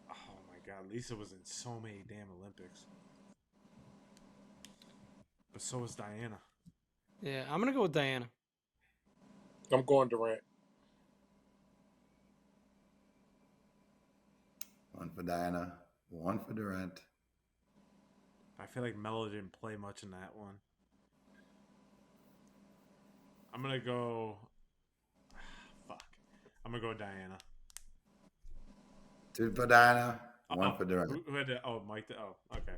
Oh my God, Lisa was in so many damn Olympics. But so was Diana. Yeah, I'm gonna go with Diana. I'm going Durant. One for Diana, one for Durant. I feel like Melo didn't play much in that one. I'm gonna go. Fuck. I'm gonna go Diana. Two for Diana, one for Durant. Who had to, Mike. Okay.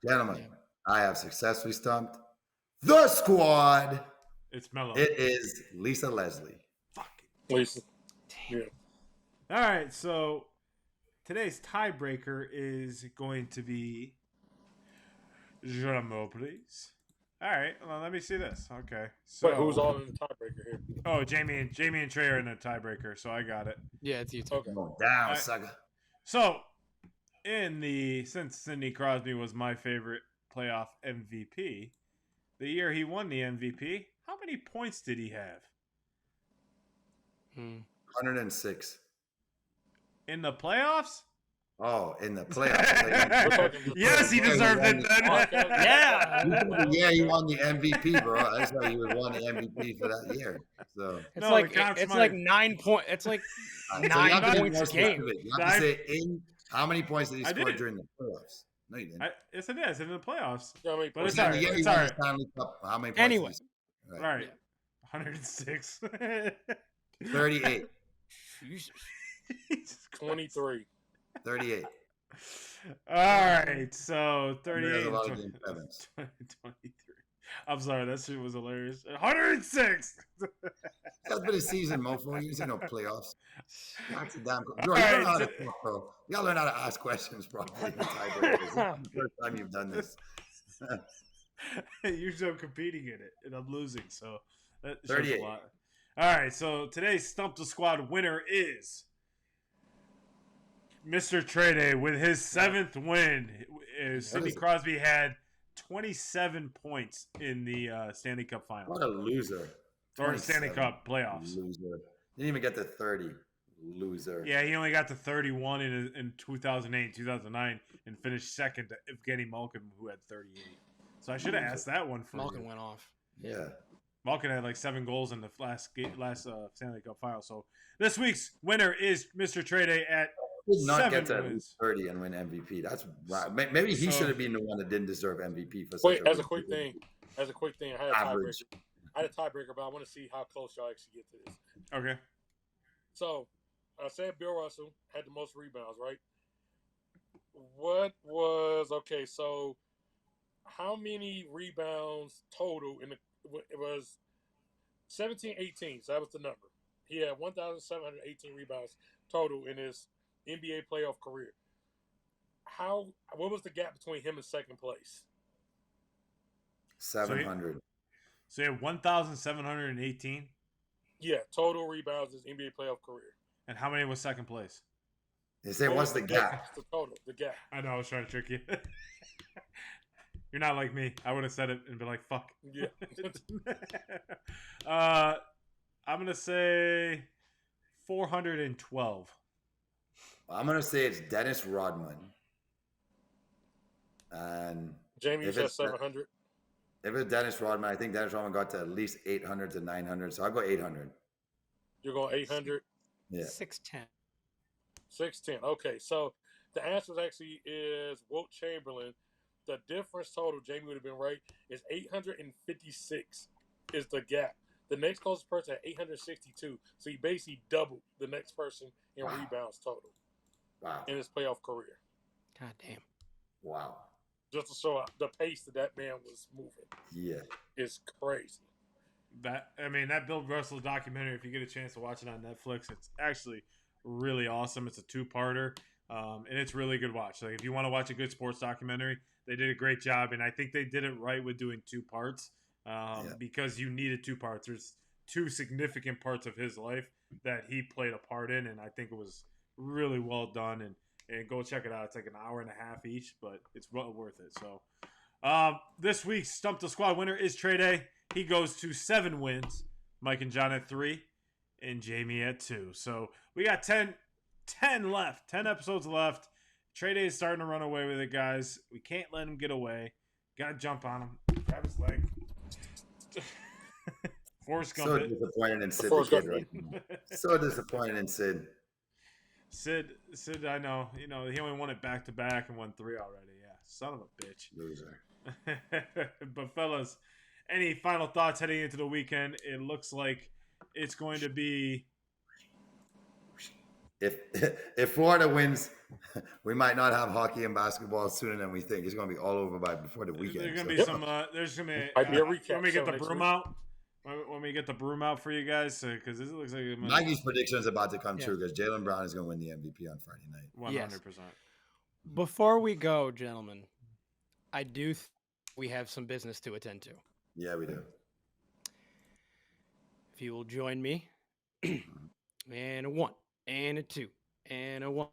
Gentlemen, I have successfully stumped the squad. It's Melo. It is Lisa Leslie. Fuck. Lisa. Yeah. All right. So today's tiebreaker is going to be. Drum roll, please. All right. Well, let me see this. Okay. So Wait, who's all in the tiebreaker here? Oh, Jamie and Trey are in the tiebreaker, so I got it. Yeah, it's you two. Okay. Go down, sucker. So, since Sidney Crosby was my favorite playoff MVP, the year he won the MVP, how many points did he have? 106. In the playoffs? Oh, in the playoffs. Yes, he deserved it. Yeah. Yeah, he won the MVP, bro. That's why he won the MVP for that year. So It's like 9 points. It's like so you 9 have to be points more a game. specific. You have to say how many points did he score during the playoffs? No, you didn't. Yes, it is in the playoffs. Yeah, I mean, But it's The all right. year he It's won all the right. Stanley Cup, how many points Anyway. did he score? All right. 106. 38. Jesus. 23. 38. All right, so 38 There's a and lot of 20, game sevens. 23. I'm sorry, that shit was hilarious. 106. That's been a season, mofo. You say no playoffs. That's a damn cool. Bro, All you right, don't know how so- to talk, bro. You gotta learn how to ask questions properly. in tiebreakers. This is the first time you've done this. Usually I'm competing in it, and I'm losing, so that shows 38. a lot. All right, so today's Stump the Squad winner is Mr. Trade with his 7th win. Sidney Crosby had 27 points in the Stanley Cup Finals. What a loser. Or Stanley Cup playoffs. Loser. Didn't even get to 30. Loser. Yeah, he only got to 31 in 2008, 2009, and finished second to Evgeny Malkin, who had 38. So I should have asked that one for Malkin went off. Yeah. Malkin had like 7 goals in the last Stanley Cup final. So this week's winner is Mr. Trade at Did not 7 get to at wins. least 30 and win MVP. That's right. Maybe he should have been the one that didn't deserve MVP for such Wait, as a quick thing, I had a Average. tiebreaker. I had a tiebreaker, but I want to see how close y'all actually get to this. Okay. So, I said Bill Russell had the most rebounds, right? So how many rebounds total it was 17-18, so that was the number. He had 1,718 rebounds total in his NBA playoff career. What was the gap between him and second place? 700. So you have 1,718. Yeah, total rebounds in his NBA playoff career. And how many was second place? They say, what's the gap? The total, the gap. I know, I was trying to trick you. You're not like me. I would have said it and been like, fuck. Yeah. I'm going to say 412. I'm going to say it's Dennis Rodman. And Jamie, you said 700. If it's Dennis Rodman, I think Dennis Rodman got to at least 800 to 900. So I'll go 800. You're going 800? Yeah. 610. 610. Okay, so the answer actually is Wilt Chamberlain. The difference total, Jamie would have been right, is 856 is the gap. The next closest person had 862. So he basically doubled the next person in rebounds total. Wow. In his playoff career. God damn. Wow. Just to show the pace that man was moving. Yeah. It's crazy. That Bill Russell documentary, if you get a chance to watch it on Netflix, it's actually really awesome. It's a 2-parter, and it's really good watch. Like if you want to watch a good sports documentary, they did a great job, and I think they did it right with doing 2 parts because you needed 2 parts. There's 2 significant parts of his life that he played a part in, and I think it was really well done. And go check it out. It's like an hour and a half each, but it's well worth it. So this week's Stump the Squad winner is Trey Day. He goes to 7 wins. Mike and John at 3, and Jamie at 2. So we got 10 left. 10 episodes left. Trey Day is starting to run away with it, guys. We can't let him get away. Got to jump on him. Grab his leg. Forrest Gump. So disappointed in Sid the kid right now. So disappointed in Sid. Sid, I know. You know, he only won it back-to-back and won 3 already. Yeah, son of a bitch. Loser. But, fellas, any final thoughts heading into the weekend? It looks like it's going to be... If Florida wins, we might not have hockey and basketball sooner than we think. It's going to be all over before the weekend. There's going to be some... There's going to be... Might be a recap. When we get the broom out... When we get the broom out for you guys, because this looks like... Maggie's prediction is about to come true because Jaylen Brown is going to win the MVP on Friday night. 100%. Yes. Before we go, gentlemen, I do we have some business to attend to. Yeah, we do. If you will join me. And a 1, and a 2, and a 1.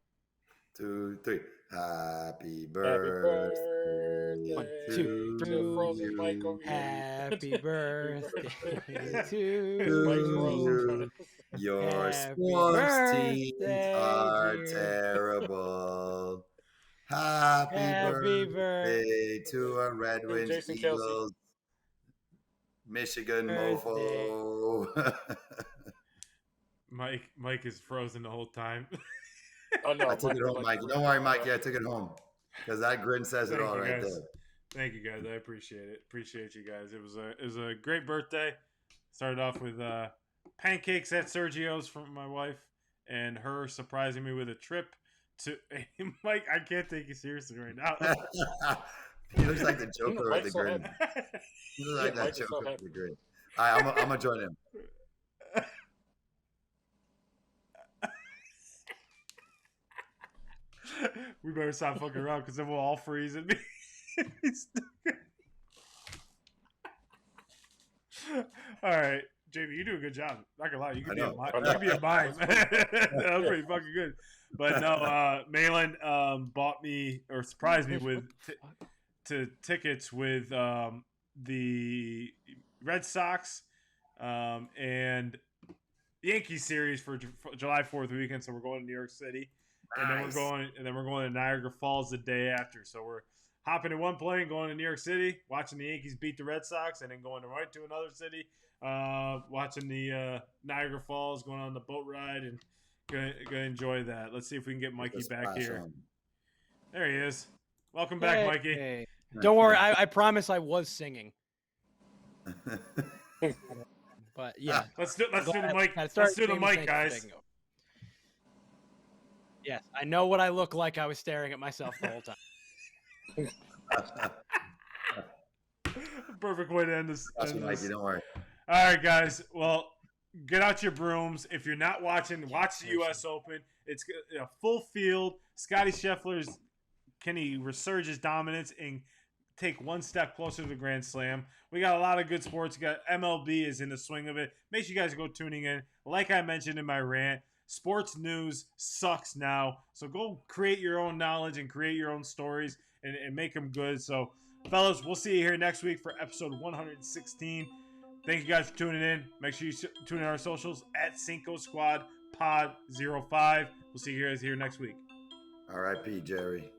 2, 3. Happy birthday. 1, 2, 3. Happy birthday to you. Your Happy sports teams birthday, are dear. terrible. Happy birthday birthday to a Red Wings Jason Eagles. Michigan mofo. Mike is frozen the whole time. Oh, no, I took it home, Mikey. Don't worry, Mikey. I took it home because that grin says it Thank all you, right guys. there. Thank you, guys. I appreciate it. Appreciate you guys. It was a great birthday. Started off with pancakes at Sergio's from my wife, and her surprising me with a trip to Mike. I can't take you seriously right now. He looks like the Joker with the grin. He looks like that Mike's so Joker with happy. the grin. All right, I'm gonna join him. We better stop fucking around because then we'll all freeze and be. All right, JV, you do a good job. Not gonna lie, you could be I a know. mime. You could be a mime. That was pretty fucking good. But no, Malin bought me or surprised me with tickets with the Red Sox and Yankees series for July 4th weekend. So we're going to New York City, and Nice. then we're going to Niagara Falls the day after. So we're hopping in one plane, going to New York City, watching the Yankees beat the Red Sox, and then going right to another city, watching the Niagara Falls, going on the boat ride, and gonna enjoy that. Let's see if we can get Mikey back here. There he is. Welcome back, Mikey. Hey. Don't worry, I promise I was singing. But yeah, Let's do the mic. Let's Let's do the mic, guys. Yes, I know what I look like. I was staring at myself the whole time. Perfect way to end this. Mikey, don't worry. All right, guys. Well, get out your brooms. If you're not watching, watch the U.S. Open. It's a full field. Scotty can he resurge his dominance and take one step closer to the Grand Slam? We got a lot of good sports. We got MLB is in the swing of it. Make sure you guys go tuning in. Like I mentioned in my rant, sports news sucks now. So go create your own knowledge and create your own stories and make them good. So, fellas, we'll see you here next week for episode 116. Thank you guys for tuning in. Make sure you tune in our socials at Cinco Squad Pod 05. We'll see you guys here next week. R.I.P. Jerry.